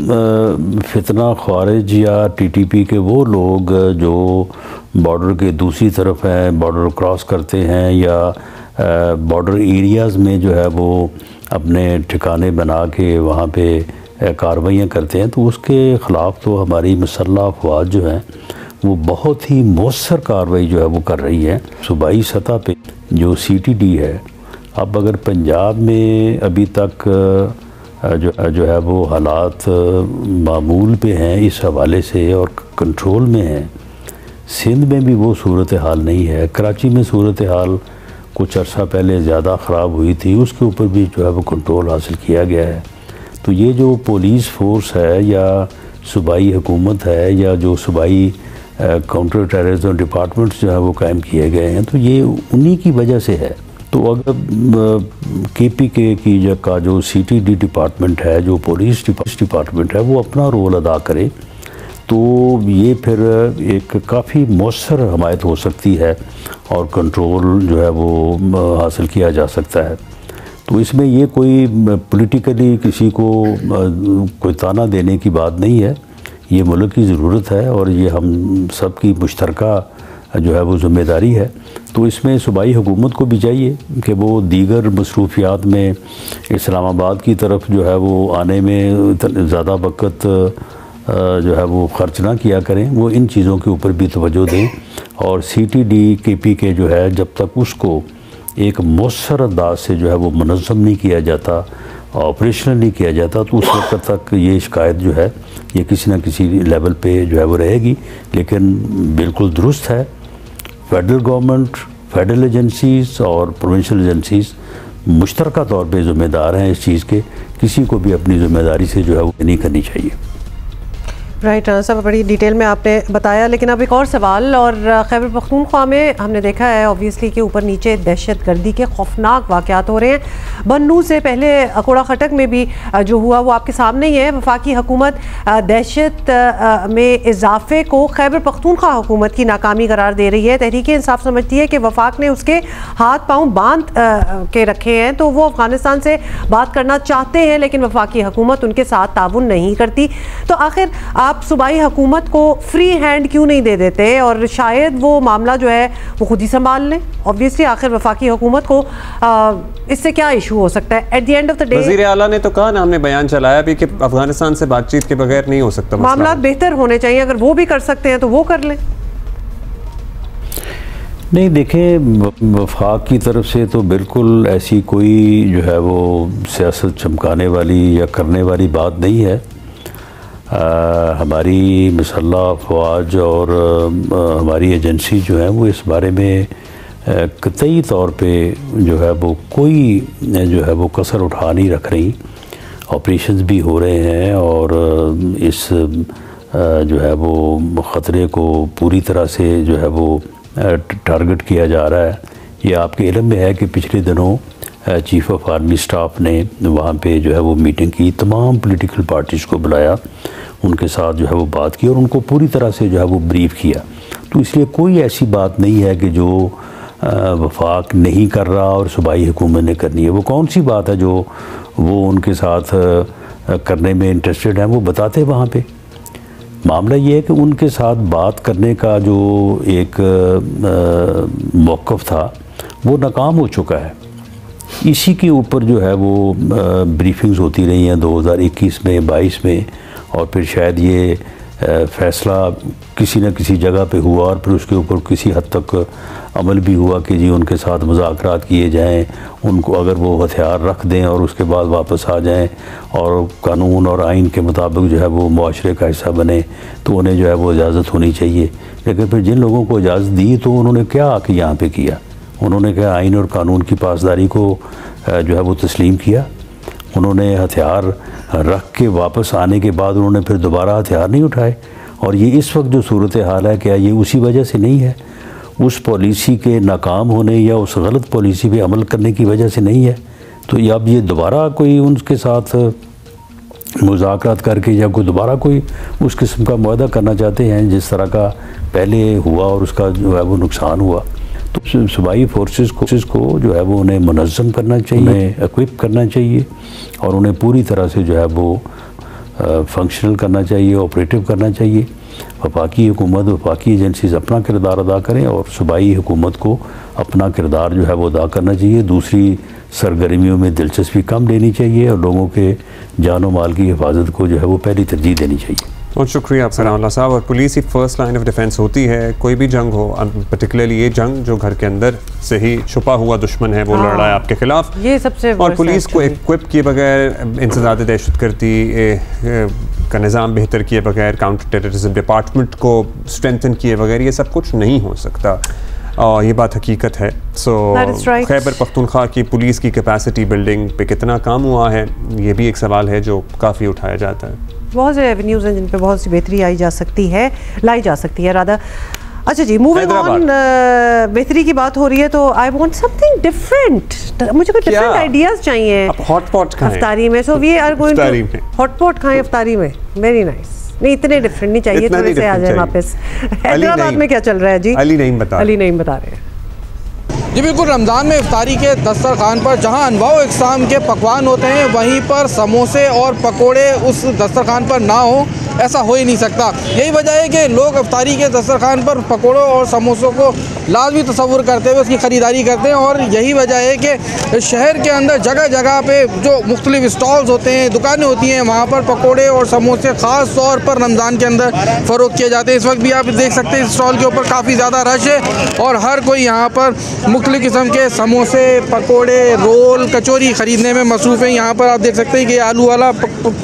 फितना ख्वारिज या टीटीपी के वो लोग जो बॉर्डर के दूसरी तरफ हैं, बॉर्डर क्रॉस करते हैं या बॉर्डर एरियाज़ में जो है वो अपने ठिकाने बना के वहाँ पे कार्रवाइयाँ करते हैं, तो उसके ख़िलाफ़ तो हमारी मुसल्लह अफ़वाज जो हैं वो बहुत ही मौसर कार्रवाई जो है वो कर रही है। सूबाई सतह पे जो CTD है अब अगर पंजाब में अभी तक जो है वो हालात मामूल पे हैं इस हवाले से और कंट्रोल में हैं, सिंध में भी वो सूरत हाल नहीं है। कराची में सूरत हाल कुछ अर्सा पहले ज़्यादा ख़राब हुई थी, उसके ऊपर भी जो है वो कंट्रोल हासिल किया गया है। तो ये जो पुलिस फोर्स है या सूबाई हुकूमत है या जो सूबाई काउंटर टेररिज्म डिपार्टमेंट्स जो है वो कायम किए गए हैं, तो ये उन्हीं की वजह से है। तो अगर KPK की का जो CTD डिपार्टमेंट है, जो पुलिस डिपार्टमेंट है, वो अपना रोल अदा करे तो ये फिर एक काफ़ी मौसर हमायत हो सकती है और कंट्रोल जो है वो हासिल किया जा सकता है। तो इसमें ये कोई पॉलिटिकली किसी को कोई ताना देने की बात नहीं है, ये मुल्क की ज़रूरत है और ये हम सब की मुश्तरका जो है वो ज़िम्मेदारी है। तो इसमें सूबाई हुकूमत को भी चाहिए कि वो दीगर मसरूफियात में इस्लामाबाद की तरफ जो है वो आने में ज़्यादा वक़्त जो है वो ख़र्च ना किया करें, वो इन चीज़ों के ऊपर भी तवज्जो दें। और CTD KPK जो है, जब तक उसको एक मौसर अंदाज से जो है वो मुनज़्ज़म नहीं किया जाता, ऑपरेशनल नहीं किया जाता, तो उस वक्त तक ये शिकायत जो है ये किसी न किसी लेवल पे जो है वो रहेगी। लेकिन बिल्कुल दुरुस्त है, फेडरल गवर्नमेंट, फेडरल एजेंसीज़ और प्रोविंशियल एजेंसीज़ मुश्तरका तौर पे ज़िम्मेदार हैं इस चीज़ के, किसी को भी अपनी ज़िम्मेदारी से जो है वो नहीं करनी चाहिए।
राइट साहब, बड़ी डिटेल में आपने बताया। लेकिन अब एक और सवाल, और खैबर पख्तूनख्वा में हमने देखा है ऑब्वियसली कि ऊपर नीचे दहशत गर्दी के खौफनाक वाक़यात हो रहे हैं। बन्नू से पहले अकोड़ा खटक में भी जो हुआ वो आपके सामने ही है। वफाकी हुकूमत दहशत में इजाफे को खैबर पख्तूनख्वा हुकूमत की नाकामी करार दे रही है। तहरीक इंसाफ समझती है कि वफाक ने उसके हाथ पाँव बांध के रखे हैं, तो वो अफगानिस्तान से बात करना चाहते हैं लेकिन वफाकी हुकूमत उनके साथ ताउन नहीं करती। तो आखिर आप सूबाई हुकूमत को फ्री हैंड क्यों नहीं दे देते और शायद वो मामला जो है वो खुद ही संभाल लें? ऑब्वियसली आखिर वफाकी हुकूमत को इससे क्या इशू हो सकता है? At the end of the day
वज़ीर आला ने तो कहा ना, हमने बयान चलाया भी कि अफगानिस्तान से बातचीत के बगैर नहीं हो सकता,
मामला बेहतर होने चाहिए। अगर वो भी कर सकते हैं तो वो कर लें।
नहीं, देखें, वफाक की तरफ से तो बिल्कुल ऐसी कोई जो है वो सियासत चमकाने वाली या करने वाली बात नहीं है। हमारी मुसल्लह अफवाज और हमारी एजेंसी जो है वो इस बारे में कतई तौर पे जो है वो कोई जो है वो कसर उठा नहीं रख रही। ऑपरेशंस भी हो रहे हैं और इस जो है वो ख़तरे को पूरी तरह से जो है वो टारगेट किया जा रहा है। ये आपके इल्म में है कि पिछले दिनों चीफ़ ऑफ आर्मी स्टाफ ने वहाँ पे जो है वो मीटिंग की, तमाम पॉलिटिकल पार्टीज़ को बुलाया, उनके साथ जो है वो बात की और उनको पूरी तरह से जो है वो ब्रीफ किया। तो इसलिए कोई ऐसी बात नहीं है कि जो वफाक नहीं कर रहा और सूबाई हुकूमत ने करनी है। वो कौन सी बात है जो वो उनके साथ करने में इंटरेस्टेड हैं, वो बताते वहाँ पे। मामला ये है कि उनके साथ बात करने का जो एक मौक़िफ़ था वो नाकाम हो चुका है। इसी के ऊपर जो है वो ब्रीफिंग्स होती रही हैं 2021 में, 22 में, और फिर शायद ये फ़ैसला किसी न किसी जगह पे हुआ और फिर उसके ऊपर किसी हद तक अमल भी हुआ कि जी उनके साथ मुज़ाकरात किए जाएं, उनको अगर वो हथियार रख दें और उसके बाद वापस आ जाएं और कानून और आइन के मुताबिक जो है वो मुआशरे का हिस्सा बने, तो उन्हें जो है वो इजाज़त होनी चाहिए। लेकिन फिर जिन लोगों को इजाज़त दी तो उन्होंने क्या आके यहाँ पे किया? उन्होंने क्या आइन और कानून की पासदारी को जो है वो तस्लीम किया? उन्होंने हथियार रख के वापस आने के बाद उन्होंने फिर दोबारा हथियार नहीं उठाए। और ये इस वक्त जो सूरत हाल है, क्या ये उसी वजह से नहीं है? उस पॉलिसी के नाकाम होने या उस गलत पॉलिसी पे अमल करने की वजह से नहीं है? तो ये अब ये दोबारा कोई उनके साथ मुज़ाकरात करके या कोई दोबारा कोई उस किस्म का मुआहदा करना चाहते हैं जिस तरह का पहले हुआ और उसका जो है वो नुकसान हुआ। तो सूबाई फोर्सेस को जो है वो उन्हें मुनज़्ज़म करना चाहिए, उन्हें इक्विप करना चाहिए और उन्हें पूरी तरह से जो है वो फंक्शनल करना चाहिए, ऑपरेटिव करना चाहिए। वफाकी हुकूमत, वफाकी एजेंसीज़ अपना किरदार अदा करें और सूबाई हुकूमत को अपना किरदार जो है वो अदा करना चाहिए। दूसरी सरगर्मियों में दिलचस्पी कम लेनी चाहिए और लोगों के जान और माल की हिफाजत को जो है वो पहली तरजीह देनी चाहिए।
बहुत शुक्रिया आप सनाउल्लाह साहब। और police he first line of defence होती है, कोई भी जंग हो, पर्टिकुलरली ये जंग जो घर के अंदर से ही छुपा हुआ दुश्मन है वो लड़ रहा है आपके खिलाफ,
ये सबसे
और पुलिस को इक्विप किए बगैर, इंसदाद दहशतगर्दी का निज़ाम बेहतर किए बगैर, काउंटर टेररिज्म डिपार्टमेंट को स्ट्रेंथन किए बगैर ये सब कुछ नहीं हो सकता, और ये बात हकीकत है। सो खैबर पख्तूनख्वा की पुलिस की कैपेसिटी बिल्डिंग पे कितना काम हुआ है, ये भी एक सवाल है जो काफ़ी उठाया जाता है। बहुत
से एवेन्यूज़ हैं जिन पे बहुत सी बेहतरी लाई जा सकती है राधा। अच्छा जी, मूविंग ऑन, बेहतरी की बात हो रही है तो आई वांट समथिंग डिफरेंट, मुझे कुछ डिफरेंट आइडियाज चाहिए।
हॉट पॉट खाएं
अफ्तारी में, so we are going to hot pot खाएं अफ्तारी में, वेरी नाइस। नहीं, इतने डिफरेंट नहीं चाहिए, थोड़े से आ जाए वापस। हैदराबाद में क्या चल रहा है जी?
अली नहीं बता
रहे हैं
जी। बिल्कुल, रमज़ान में इफ्तारी के दस्तरखान पर जहां अनवाओ इक़साम के पकवान होते हैं, वहीं पर समोसे और पकोड़े उस दस्तरखान पर ना हो, ऐसा हो ही नहीं सकता। यही वजह है कि लोग इफ्तारी के दस्तरखान पर पकोड़ों और समोसों को लाजमी तस्वुर करते हुए उसकी ख़रीदारी करते हैं, और यही वजह है कि शहर के अंदर जगह जगह पे जो मुख्तलिफ स्टॉल्स होते हैं, दुकानें होती हैं, वहाँ पर पकोड़े और समोसे ख़ास तौर पर रमज़ान के अंदर फ़रोख्त किए जाते हैं। इस वक्त भी आप देख सकते हैं स्टॉल के ऊपर काफ़ी ज़्यादा रश है, और हर कोई यहाँ पर मुख्तलिफ किस्म के समोसे, पकोड़े, रोल, कचौरी ख़रीदने में मसरूफ़ है। यहाँ पर आप देख सकते हैं कि आलू वाला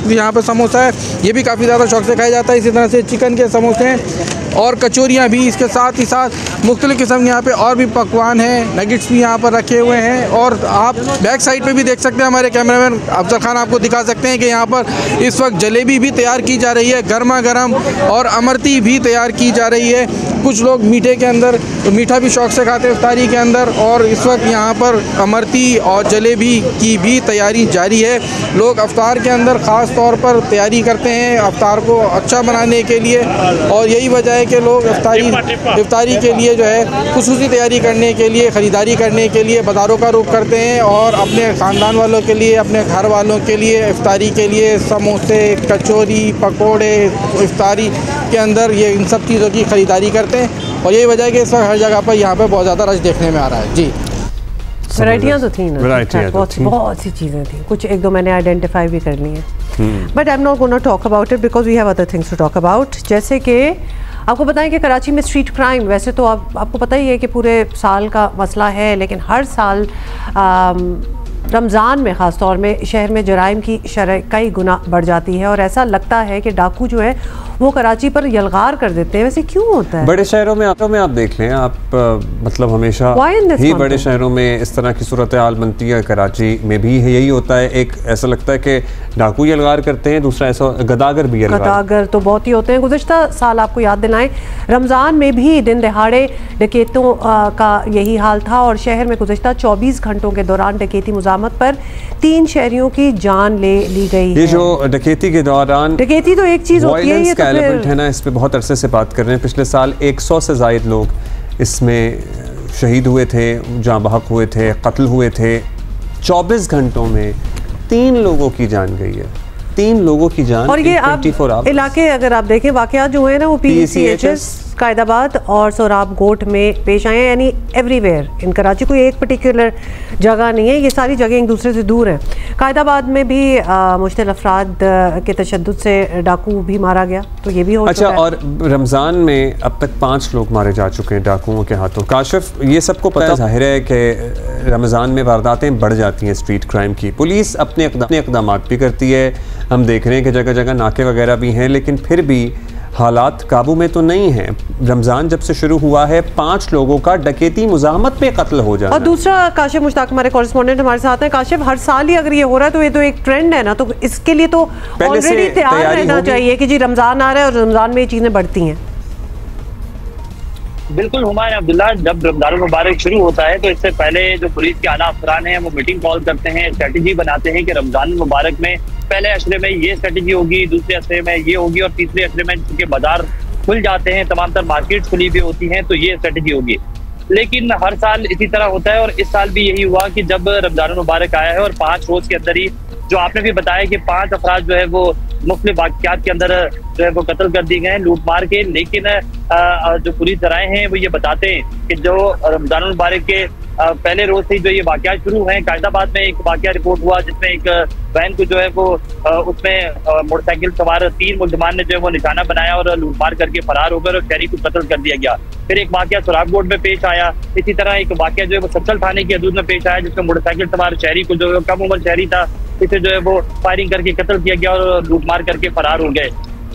यहाँ पर समोसा है, ये भी काफ़ी ज़्यादा शौक से खाया जाता है। इसी तरह से चिकन के समोसे हैं और कचौरियाँ भी, इसके साथ ही साथ मुख्तलिफ किस्म के यहाँ पे और भी पकवान हैं, नगेट्स भी यहाँ पर रखे हुए हैं। और आप बैक साइड पे भी देख सकते हैं, हमारे कैमरामैन अफजल खान आपको दिखा सकते हैं कि यहाँ पर इस वक्त जलेबी भी तैयार की जा रही है, गर्मा गर्म, और अमरती भी तैयार की जा रही है। कुछ लोग मीठे के अंदर मीठा भी शौक से खाते हैं इफ्तारी के अंदर, और इस वक्त यहाँ पर अमरती और जलेबी की भी तैयारी जारी है। लोग अफ्तार के अंदर ख़ास तौर पर तैयारी करते हैं अफ्तार को अच्छा बनाने के लिए, और यही वजह है कि लोग इफ्तारी के लिए जो है खुसूसी तैयारी करने के लिए, ख़रीदारी करने के लिए बाज़ारों का रुख करते हैं, और अपने ख़ानदान वालों के लिए, अपने घर वालों के लिए इफ्तारी के लिए समोसे, कचौरी, पकोड़े इफ्तारी के अंदर ये इन सब चीज़ों की ख़रीदारी करते हैं। और यही वजह है कि इस वक्त हर जगह पर यहाँ पर बहुत ज़्यादा रश देखने में आ रहा है। जी,
वैरायटियाँ तो थी ना, बहुत सी चीज़ें थी, कुछ एक दो मैंने आइडेंटिफाई भी कर ली हैं, but I am not gonna talk about it because we have other things to talk about. जैसे कि आपको बताएं कि कराची में स्ट्रीट क्राइम, वैसे तो आपको पता ही है कि पूरे साल का मसला है, लेकिन हर साल रमज़ान में ख़ास तौर में शहर में जराइम की शरह कई गुना बढ़ जाती है, और ऐसा लगता है कि डाकू जो है वो कराची पर यलगार कर देते हैं। वैसे क्यों होता है?
बड़े शहरों में आप देख लें, आप मतलब हमेशा ही बड़े शहरों में इस तरह की सूरत हाल बनती है, कराची में भी यही होता है। एक ऐसा लगता है कि डाकू यलगार करते हैं, दूसरा ऐसा गदागर भी
गदागर तो बहुत ही होते हैं। गुज़श्ता साल आपको याद दिलाएं, रमज़ान में भी दिन दहाड़े डकैतों का यही हाल था, और शहर में गुज़श्ता 24 घंटों के दौरान डकैती मुज़ामत पर 3 शहरियों की जान ले ली गई।
ये जो डकैती के दौरान,
डकैती तो एक चीज़ होती है, ये तो
एलिमेंट है ना, इस पे बहुत अरसे से बात कर रहे हैं। पिछले साल 100 से ज़ायद लोग इसमें शहीद हुए थे, जाँ बहक हुए थे, कत्ल हुए थे। 24 घंटों में 3 लोगों की जान गई है, 3 लोगों की जान।
और ये आप इलाके अगर आप देखें, वाक़यात जो है ना वो PCHS कायदाबाद और सोराब गोट में पेश आए हैं, यानी एवरीवेयर इन कराची, कोई एक पर्टिकुलर जगह नहीं है, ये सारी जगह एक दूसरे से दूर हैं। कायदाबाद में भी मुश्तिल अफराद के तशद्दुद से डाकू भी मारा गया, तो ये भी हो
अच्छा। और रमज़ान में अब तक 5 लोग मारे जा चुके हैं डाकुओं के हाथों। काशिफ, ये सबको पता ज़ाहिर है कि रमज़ान में वारदातें बढ़ जाती हैं स्ट्रीट क्राइम की। पुलिस अपने इक़दाम भी करती है, हम देख रहे हैं कि जगह जगह नाके वगैरह भी हैं, लेकिन फिर भी हालात काबू में तो नहीं है। रमज़ान जब से शुरू हुआ है 5 लोगों का डकैती मुज़ाहमत पे कत्ल हो जाना।
और दूसरा, काशिफ मुश्ताक हमारे कॉरेस्पॉन्डेंट हमारे साथ हैं। काशिफ, हर साल ही अगर ये हो रहा है तो ये तो एक ट्रेंड है ना, तो इसके लिए तो ऑलरेडी तैयार रहना चाहिए कि जी रमज़ान आ रहा है और रमज़ान में ये चीज़ें बढ़ती हैं।
बिल्कुल हुमायूं अब्दुल्ला, जब रमज़ान मुबारक शुरू होता है तो इससे पहले जो पुलिस के आला अफसरान हैं वो मीटिंग कॉल करते हैं, स्ट्रेटजी बनाते हैं कि रमज़ान मुबारक में पहले अशरे में ये स्ट्रेटजी होगी, दूसरे अशरे में ये होगी, और तीसरे अशरे में चूँकि बाजार खुल जाते हैं, तमाम तर मार्केट खुली भी होती हैं, तो ये स्ट्रेटजी होगी। लेकिन हर साल इसी तरह होता है, और इस साल भी यही हुआ कि जब रमज़ान मुबारक आया है और 5 रोज़ के अंदर ही, जो आपने भी बताया कि 5 अफराद जो है वो मुख्तलिफ वाक़यात के अंदर जो है वो कत्ल कर दिए गए हैं लूट मार के। लेकिन जो पुलिस ज़राए हैं वो ये बताते हैं कि जो रमज़ान मुबारक के पहले रोज से जो ये वाकया शुरू हैं। कायदाबाद में एक वाकया रिपोर्ट हुआ जिसमें एक वैन को जो है वो उसमें मोटरसाइकिल सवार 3 मुल्जिमान ने जो है वो निशाना बनाया और लूटमार करके फरार हो गए और शहरी को कत्ल कर दिया गया। फिर एक वाकया सुरागकोट में पेश आया। इसी तरह एक वाकया जो है वो सच्चल थाने की हदूद में पेश आया जिसमें मोटरसाइकिल सवार शहरी को जो कम उम्र शहरी था इसे जो है वो फायरिंग करके कत्ल किया गया और लूटमार करके फरार हो गए।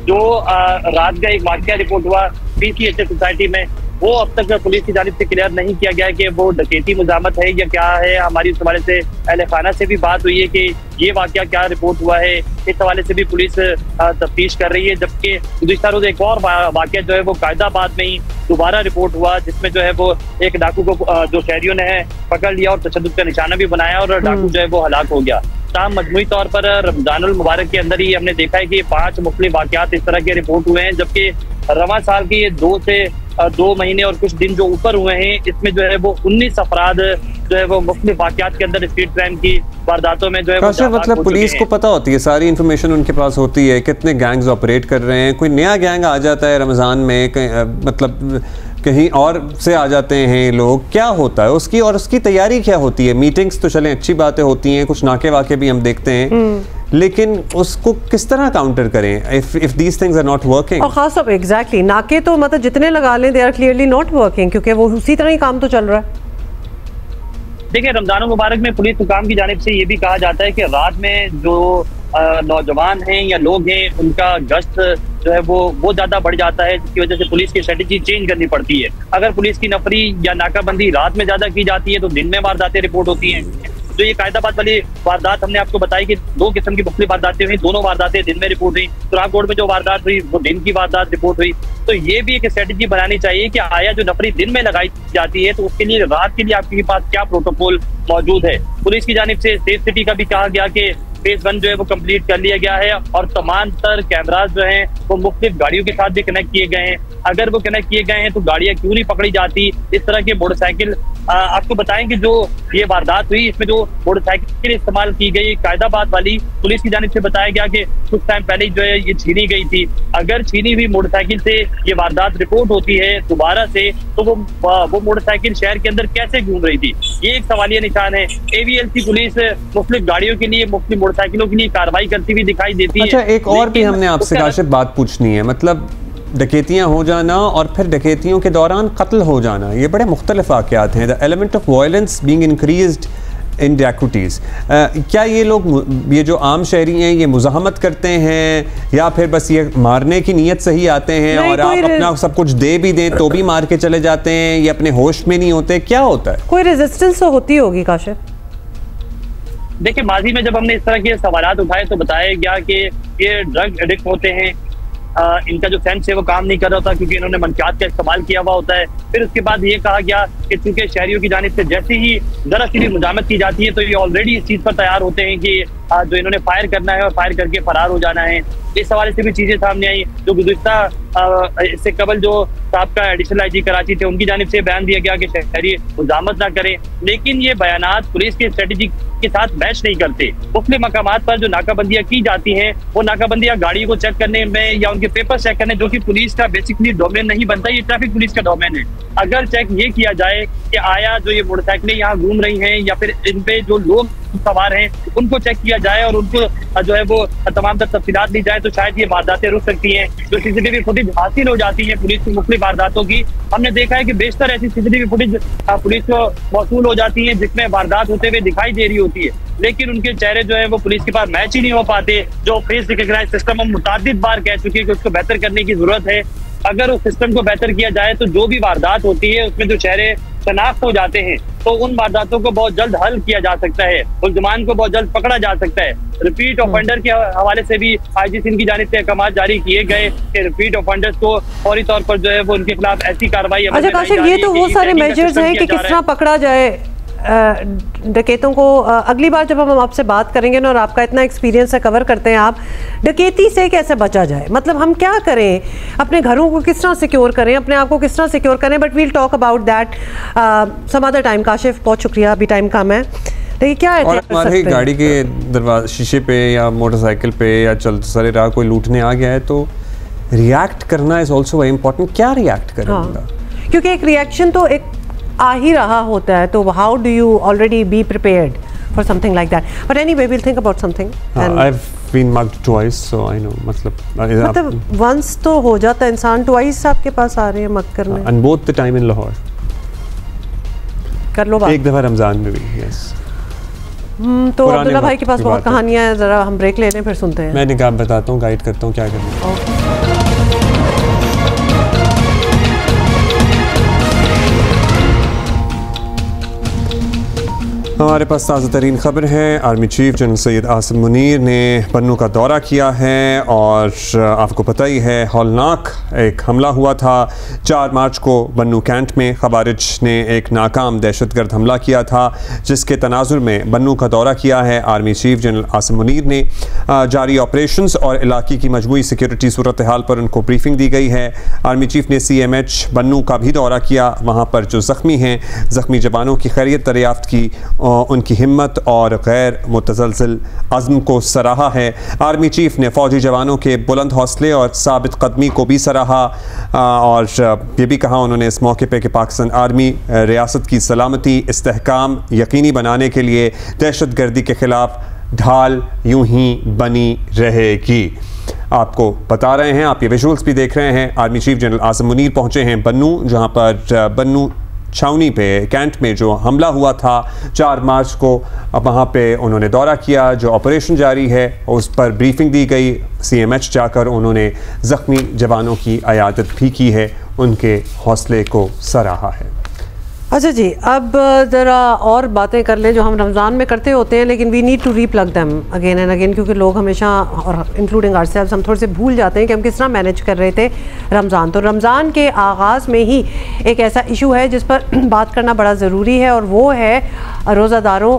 जो रात का एक वाकया रिपोर्ट हुआ PCHS सोसाइटी में, वो अब तक पुलिस की जानिब से क्लियर नहीं किया गया कि वो डकैती मुजामत है या क्या है। हमारी उस हवाले से अहले खाना से भी बात हुई है कि ये वाकया क्या रिपोर्ट हुआ है, इस हवाले से भी पुलिस तफ्तीश कर रही है। जबकि गुज़िश्ता रोज एक और वाकया जो है वो कायदाबाद में ही दोबारा रिपोर्ट हुआ जिसमें जो है वो एक डाकू को जो शहरियों ने पकड़ लिया और तशद्दुद का निशाना भी बनाया और डाकू जो है वो हलाक हो गया। ताम मजमूई तौर पर रमजानुल मुबारक के अंदर ही हमने देखा है कि 5 मुख्तलिफ वाकयात इस तरह के रिपोर्ट हुए हैं, जबकि रवां साल के ये 2 महीने और कुछ दिन जो ऊपर हुए हैं इसमें जो है वो 19 अफराद जो है वो मुख्तलिफ वाकयात के अंदर स्ट्रीट क्राइम की वारदातों में जो है वो
मतलब पुलिस को पता होती है, सारी इन्फॉर्मेशन उनके पास होती है कितने गैंग्स ऑपरेट कर रहे हैं। कोई नया गैंग आ जाता है रमज़ान में, मतलब कहीं और से आ जाते हैं लोग, क्या होता है उसकी और उसकी तैयारी क्या होती है? मीटिंग्स तो चलें अच्छी बातें होती हैं, कुछ नाके वाके भी हम देखते हैं, लेकिन उसको किस तरह काउंटर करें if these things are not working?
और खास तौर एग्जैक्टली नाके तो मतलब जितने लगा लें they are clearly not working, क्योंकि वो उसी तरह ही काम तो चल रहा है।
देखिए, रमजान मुबारक में पुलिस हुकाम की जानिब से ये भी कहा जाता है कि रात में जो नौजवान हैं या लोग हैं उनका गश्त जो है वो ज्यादा बढ़ जाता है, जिसकी वजह से पुलिस की स्ट्रेटेजी चेंज करनी पड़ती है। अगर पुलिस की नफरी या नाकाबंदी रात में ज्यादा की जाती है तो दिन में वारदातें रिपोर्ट होती हैं। जो ये कायदाबाद वाली वारदात हमने आपको बताई कि 2 किस्म की मुख्तलिफ वारदातें हुई, दोनों वारदातें दिन में रिपोर्ट हुई। सुरागकोट में जो वारदात हुई वो दिन की वारदात रिपोर्ट हुई। तो ये भी एक स्ट्रेटेजी बनानी चाहिए कि आया जो नफरी दिन में लगाई जाती है तो उसके लिए रात के लिए आपके पास क्या प्रोटोकॉल मौजूद है। पुलिस की जानिब से सेफ सिटी का भी कहा गया कि फेज 1 जो है वो कंप्लीट कर लिया गया है और तमाम तर कैमराज जो हैं वो मुख्तलिफ गाड़ियों के साथ भी कनेक्ट किए गए हैं। अगर वो कनेक्ट किए गए हैं तो गाड़ियां क्यों नहीं पकड़ी जाती? इस तरह के मोटरसाइकिल आपको बताएं कि जो ये वारदात हुई इसमें जो मोटरसाइकिल इस्तेमाल की गई कायदाबाद वाली, पुलिस की जानिब से बताया गया कि कुछ टाइम पहले जो है ये छीनी गई थी। अगर छीनी हुई मोटरसाइकिल से ये वारदात रिपोर्ट होती है दोबारा से तो वो मोटरसाइकिल शहर के अंदर कैसे घूम रही थी, ये एक सवालिया निशान है। AVLC पुलिस मुख्तलिफ गाड़ियों के लिए, मुख्तलिफ मोटरसाइकिलों के लिए कार्रवाई करती हुई दिखाई देती है।
अच्छा, एक और भी हमने आपसे काशिफ बात पूछनी है, मतलब डकैतियाँ हो जाना और फिर डकैतियों के दौरान कत्ल हो जाना, ये बड़े मुख्तलिफ वाक़यात हैं। The element of violence being increased in dacoities, क्या ये लोग, ये जो आम शहरी हैं, ये मुज़ाहमत करते हैं या फिर बस ये मारने की नीयत से ही आते हैं और आप अपना सब कुछ दे भी दें तो भी मार के चले जाते हैं, ये अपने होश में नहीं होते, क्या होता है?
कोई रेजिस्टेंस तो होती होगी काशिफ।
देखिए, माजी में जब हमने इस तरह के सवालात उठाए तो बताया गया कि ये ड्रग एडिक्ट होते हैं, इनका जो सेंस है वो काम नहीं कर रहा था क्योंकि इन्होंने मनशियात का इस्तेमाल किया हुआ होता है। फिर उसके बाद ये कहा गया कि चूंकि शहरियों की जानिब से जैसे ही जरा सी भी मुजामत की जाती है तो ये ऑलरेडी इस चीज पर तैयार होते हैं कि जो इन्होंने फायर करना है और फायर करके फरार हो जाना है। इस हवाले से भी चीजें सामने आई। जो गुज़िश्ता इससे कबल जो साहब एडिशनल IG कराची थे उनकी जानिब से बयान दिया गया कि शहरी मुजामत ना करें, लेकिन ये बयानात पुलिस की स्ट्रेटेजी के साथ मैच नहीं करते। मुख्तलिफ मकामात पर जो नाकाबंदियां की जाती हैं वो नाकाबंदियां गाड़ी को चेक करने में या उनके पेपर चेक करने, जो कि पुलिस का बेसिकली डोमेन नहीं बनता, ये ट्रैफिक पुलिस का डोमेन है। अगर चेक ये किया जाए कि आया जो ये मोटरसाइकिलें यहाँ घूम रही हैं या फिर इन पे जो लोग सवार हैं उनको चेक किया जाए और उनको जो है वो तमाम तफसीलात ली जाए तो शायद ये वारदातें रुक सकती हैं। जो CCTV फुटेज हासिल हो जाती है पुलिस की मुख्तलिफ वारदातों की, हमने देखा है कि बेशतर ऐसी CCTV फुटेज पुलिस को मौसूल हो जाती है जिसमें वारदात होते हुए दिखाई दे रही होती है, लेकिन उनके चेहरे जो है वो पुलिस के पास मैच ही नहीं हो पाते। जो फेस रिकॉग्नाइज सिस्टम हम मुतादिद बार कह चुके हैं कि उसको बेहतर करने की जरूरत है। अगर उस सिस्टम को बेहतर किया जाए तो जो भी वारदात होती है उसमें जो चेहरे शनाख्त हो जाते हैं तो उन वारदातों को बहुत जल्द हल किया जा सकता है, मुल्ज़िमान को बहुत जल्द पकड़ा जा सकता है। रिपीट ऑफेंडर के हवाले से भी IG सिंध की जानिब से अहकाम जारी किए गए कि रिपीट ऑफेंडर्स को फौरी तौर पर जो है वो उनके खिलाफ ऐसी कार्रवाई।
अच्छा काशिफ, ये तो वो सारे मेजर्स हैं कि किस तरह पकड़ा जाए डकैतों को। अगली बार जब हम आपसे बात करेंगे ना, और आपका इतना एक्सपीरियंस है, कवर करते हैं आप, डकैती से कैसे बचा जाए, मतलब हम क्या करें, अपने घरों को किस तरह सिक्योर करें, अपने आप को किस तरह सिक्योर करें, but we'll talk about that some other time. Kashif, बहुत शुक्रिया, अभी टाइम कम है, देखिए क्या है।
और हमारी गाड़ी के दरवाजे शीशे पे या मोटरसाइकिल पे या चलते सारे राह कोई लूटने आ गया है तो रिएक्ट करना इज ऑल्सो वेरी इंपॉर्टेंट। क्या रिएक्ट करें?
हाँ, क्योंकि एक रिएक्शन तो एक आ ही रहा होता है, तो how do you already be prepared for something like that? But anyway, we will think about something.
I have been mugged twice, so I know. मतलब
वंस तो हो जाता है इंसान, ट्वाइस आपके पास आ रहे हैं मग करने.
And both the time in Lahore.
कर लो बात.
एक दफा रमजान में भी. यस.
तो अब्दुल्ला भाई के पास बहुत कहानियां हैं, जरा हम ब्रेक ले लें फिर सुनते हैं.
मैं निकाह बताता हूँ, गाइड करता हूँ क्या करना है. हमारे पास ताज़ा तरीन खबर है. Army chief general Syed Asim Munir ने बन्नू का दौरा किया है और आपको पता ही है हौलनाक एक हमला हुआ था 4 मार्च को बन्नू कैंट में. खवारिज ने एक नाकाम दहशतगर्द हमला किया था, जिसके तनाजुर में बन्नू का दौरा किया है. Army chief general Asim Munir ने जारी ऑपरेशंस और इलाके की मजमूई सिक्योरिटी सूरत हाल पर उनको ब्रीफिंग दी गई है. आर्मी चीफ ने CMH बन्नू का भी दौरा किया. वहाँ पर जो ज़ख्मी हैं, ज़ख्मी जवानों की खैरियत दरियाफ्त की, उनकी हिम्मत और गैर मुतसलसल अज़्म को सराहा है. आर्मी चीफ ने फ़ौजी जवानों के बुलंद हौसले और साबित कदमी को भी सराहा और ये भी कहा उन्होंने इस मौके पे कि पाकिस्तान आर्मी रियासत की सलामती इस्तेहकाम यकीनी बनाने के लिए दहशत गर्दी के ख़िलाफ़ ढाल यूं ही बनी रहेगी. आपको बता रहे हैं, आप ये विजुअल्स भी देख रहे हैं. Army chief general Asim Munir पहुँचे हैं बन्नू, जहाँ पर बन्नू छावनी पे कैंट में जो हमला हुआ था 4 मार्च को, अब वहाँ पे उन्होंने दौरा किया. जो ऑपरेशन जारी है उस पर ब्रीफिंग दी गई. CMH जाकर उन्होंने ज़ख्मी जवानों की अयादत भी की है, उनके हौसले को सराहा है.
अच्छा जी, अब ज़रा और बातें कर लें जो हम रमज़ान में करते होते हैं, लेकिन we need to replug them again and again, क्योंकि लोग हमेशा और इंक्लूडिंग आवरसेल्व्स हम थोड़े से भूल जाते हैं कि हम किस तरह मैनेज कर रहे थे रमज़ान. तो रमज़ान के आगाज़ में ही एक ऐसा इशू है जिस पर बात करना बड़ा ज़रूरी है, और वो है रोज़ादारों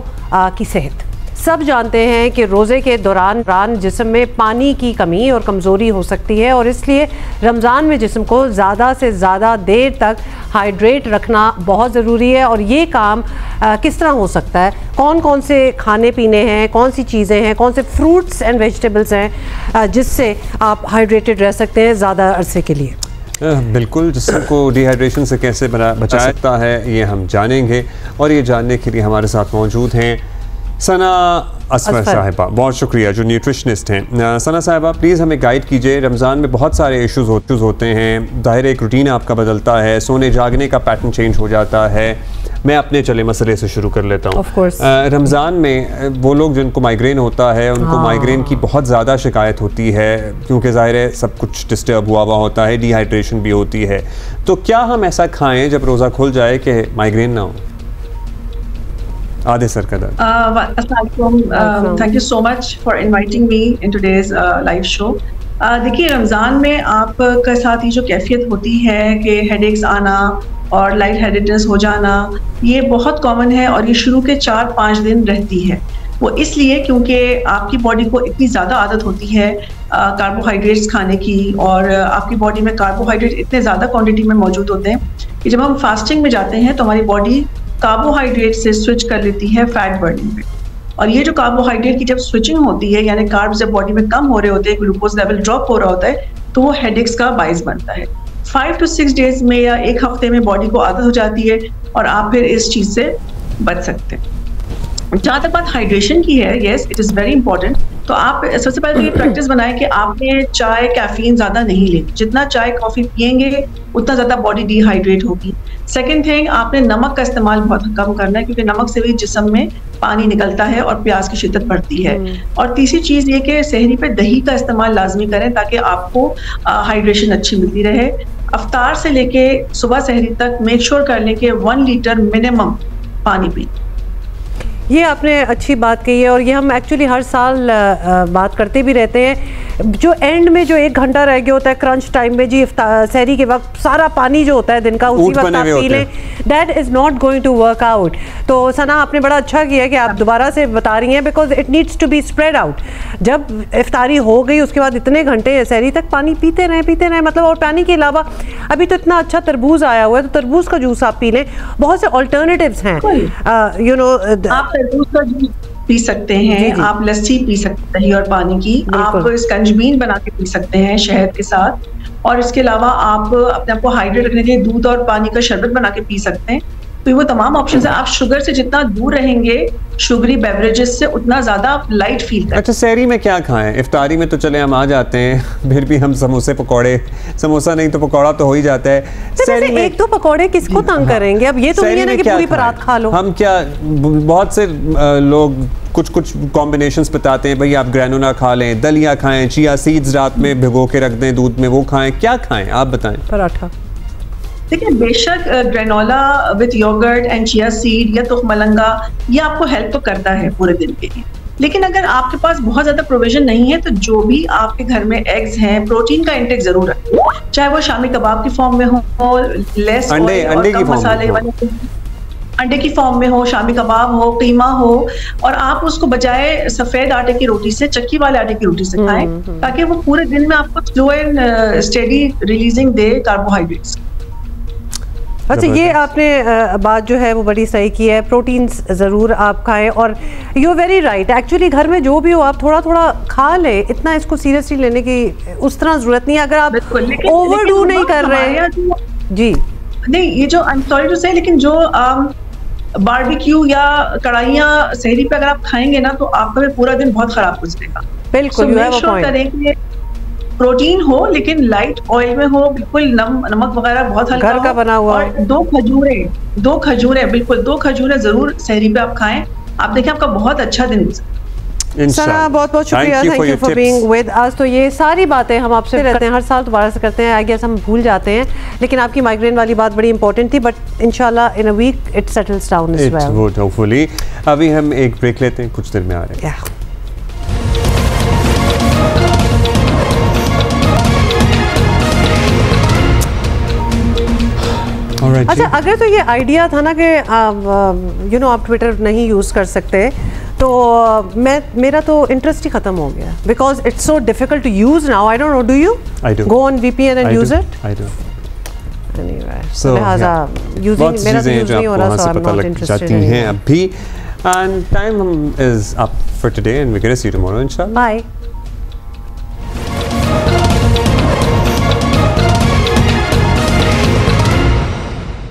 की सेहत. सब जानते हैं कि रोज़े के दौरान जिस्म में पानी की कमी और कमज़ोरी हो सकती है, और इसलिए रमज़ान में जिस्म को ज़्यादा से ज़्यादा देर तक हाइड्रेट रखना बहुत ज़रूरी है. और ये काम किस तरह हो सकता है? कौन कौन से खाने पीने हैं, कौन सी चीज़ें हैं, कौन से फ्रूट्स एंड वेजिटेबल्स हैं जिससे आप हाइड्रेटेड रह सकते हैं ज़्यादा अरसे के लिए?
बिल्कुल, जिस्म को डिहाइड्रेशन से कैसे बचा सकता है ये हम जानेंगे, और ये जानने के लिए हमारे साथ मौजूद हैं सना असफर साहिबा. बहुत शुक्रिया, जो न्यूट्रिशनिस्ट हैं. सना साहिबा, प्लीज़ हमें गाइड कीजिए. रमज़ान में बहुत सारे इश्यूज़ होते हैं. ज़ाहिर एक रूटीन आपका बदलता है, सोने जागने का पैटर्न चेंज हो जाता है. मैं अपने चले मसले से शुरू कर लेता हूँ. रमज़ान में वो लोग जिनको माइग्रेन होता है, उनको माइग्रेन की बहुत ज़्यादा शिकायत होती है, क्योंकि ज़ाहिर है सब कुछ डिस्टर्ब हुआ होता है, डिहाइड्रेशन भी होती है. तो क्या हम ऐसा खाएँ जब रोज़ा खुल जाए कि माइग्रेन ना हो? आधे सर का दर्द.
Thank you so much for inviting me in today's live show. देखिए, रमज़ान में आपके साथ ही जो कैफियत होती है कि हेडेक्स आना और लाइट हेडेडनेस हो जाना, ये बहुत कॉमन है, और ये शुरू के 4-5 दिन रहती है. वो इसलिए क्योंकि आपकी बॉडी को इतनी ज़्यादा आदत होती है कार्बोहाइड्रेट्स खाने की, और आपकी बॉडी में कार्बोहाइड्रेट इतने ज़्यादा क्वांटिटी में मौजूद होते हैं कि जब हम फास्टिंग में जाते हैं तो हमारी बॉडी कार्बोहाइड्रेट से स्विच कर लेती है फैट बर्निंग में. और ये जो कार्बोहाइड्रेट की जब स्विचिंग होती है, यानी कार्ब्स जब बॉडी में कम हो रहे होते हैं, ग्लूकोज लेवल ड्रॉप हो रहा होता है, तो वो हेडेक्स का बाइस बनता है. 5 to 6 डेज में या 1 हफ्ते में बॉडी को आदत हो जाती है और आप फिर इस चीज़ से बच सकते हैं. जहाँ तक बात हाइड्रेशन की है, yes it is very important. तो आप सबसे पहले तो ये प्रैक्टिस बनाएं कि आपने चाय कैफीन ज़्यादा नहीं लेनी. जितना चाय कॉफ़ी पियेंगे उतना ज़्यादा बॉडी डिहाइड्रेट होगी. सेकंड थिंग, आपने नमक का इस्तेमाल बहुत कम करना है, क्योंकि नमक से भी जिस्म में पानी निकलता है और प्यास की शिद्दत बढ़ती है. और तीसरी चीज़ ये कि सहरी पे दही का इस्तेमाल लाजमी करें ताकि आपको हाइड्रेशन अच्छी मिलती रहे. अफ्तार से लेके सुबह सहरी तक मेक श्योर कर लें कि 1 लीटर मिनिमम पानी पिए.
ये आपने अच्छी बात कही है, और ये हम एक्चुअली हर साल बात करते भी रहते हैं. जो एंड में जो 1 घंटा रह गया होता है क्रंच टाइम में जी, सहरी के वक्त सारा पानी जो होता है दिन का उसी वक्त आप पी लें, that is not going to work out. तो सना, आपने बड़ा अच्छा किया कि आप दोबारा से बता रही हैं, because it needs to be spread out. जब इफ्तारी हो गई उसके बाद इतने घंटे सहरी तक पानी पीते रहें, मतलब. और पानी के अलावा अभी तो इतना अच्छा तरबूज आया हुआ है, तो तरबूज का जूस आप पी लें. बहुत से ऑल्टरनेटिव्स हैं, यू नो.
आप तरबूज का जूस पी सकते हैं, आप लस्सी पी सकते हैं दही और पानी की, आप स्कंजबीन बना के पी सकते हैं शहद के साथ. और इसके अलावा आप अपने आप को हाइड्रेट रखने के लिए दूध और पानी का शरबत बना के पी सकते हैं. तो वो तमाम ऑप्शंस है। आप शुगर से जितना दूर रहेंगे, शुगरी बेवरेजेस से, उतना ज्यादा आप लाइट फील करें।
अच्छा, सहरी में क्या खाएं? इफ्तारी में तो चले हम आ जाते हैं, फिर भी हम समोसे पकौड़े, समोसा नहीं तो पकौड़ा तो हो ही जाता है।
सहरी में एक तो पकौड़े किसको तंग करेंगे? अब ये तो नहीं है ना कि पूरी परात खा लो।
हम क्या, बहुत से लोग कुछ कॉम्बिनेशंस बताते हैं, भाई आप ग्रेनोला खा लें, दलिया खाएं, चिया सीड्स रात में भिगो के रख दें दूध में, वो खाएं, क्या खाएं आप बताएं?
पराठा।
देखिए, बेशक granola with yogurt and chia seed या तुखमलंगा ये आपको हेल्प तो करता है पूरे दिन के लिए, लेकिन अगर आपके पास बहुत ज्यादा प्रोविजन नहीं है तो जो भी आपके घर में एग्स हैं, प्रोटीन का इंटेक जरूर रखें, चाहे वो शामी कबाब की फॉर्म में हो, लेस
अंडे की
मसाले वाले, अंडे की फॉर्म में हो, शामी कबाब हो, कीमा हो, और आप उसको बजाय सफेद आटे की रोटी से, चक्की वाले आटे की रोटी से खाएं, ताकि वो पूरे दिन में आपको slow and steady releasing they carbohydrates.
अच्छा, ये आपने बात जो है वो बड़ी सही की है, प्रोटीन्स ज़रूर आप खाएं, और यू वेरी राइट, एक्चुअली घर में जो भी हो आप थोड़ा थोड़ा खा ले, इतना इसको सीरियसली लेने की उस तरह ज़रूरत नहीं है। अगर आप ओवरडू नहीं कर रहे जी,
नहीं, ये जो आई एम सॉरी टू से, लेकिन जो बारबेक्यू या कढ़ाइयाँ सहरी पे अगर आप खाएंगे ना तो आपका पूरा दिन बहुत खराब गुजरेगा।
बिल्कुल,
करें कि प्रोटीन हो लेकिन लाइट ऑयल में हो, बिल्कुल नमक वगैरह बहुत हल्का
घर का बना हुआ,
और दो खजूरें बिल्कुल 2 खजूरें जरूर सहरी पे आप खाएं, आप देखें आपका बहुत अच्छा दिन गुजरे।
सना, बहुत बहुत शुक्रिया, thank you for being with us. तो ये सारी बातें हम आपसे रहते हैं, हर साल दोबारा से करते हैं, आई गेस हम भूल जाते हैं, लेकिन आपकी माइग्रेन वाली बात बड़ी इंपॉर्टेंट थी, बट इंशाल्लाह in a week it settles down as well.
It would hopefully. अभी हम एक ब्रेक लेते हैं, कुछ देर में आ रहे हैं।
अच्छा, अगर तो ये आइडिया था ना कि यू नो आप ट्विटर नहीं यूज़ कर सकते, तो मेरा तो इंटरेस्ट ही खत्म हो गया, because it's so difficult to use now. I don't know, do you go on VPN and use it?
I do.
Anyway, so लिहाजा यूजिंग मेरा तो यूज नहीं हो रहा, so I am not interested
हैं अभी। And time is up for today and we can see you tomorrow इंशाल्लाह।
Bye.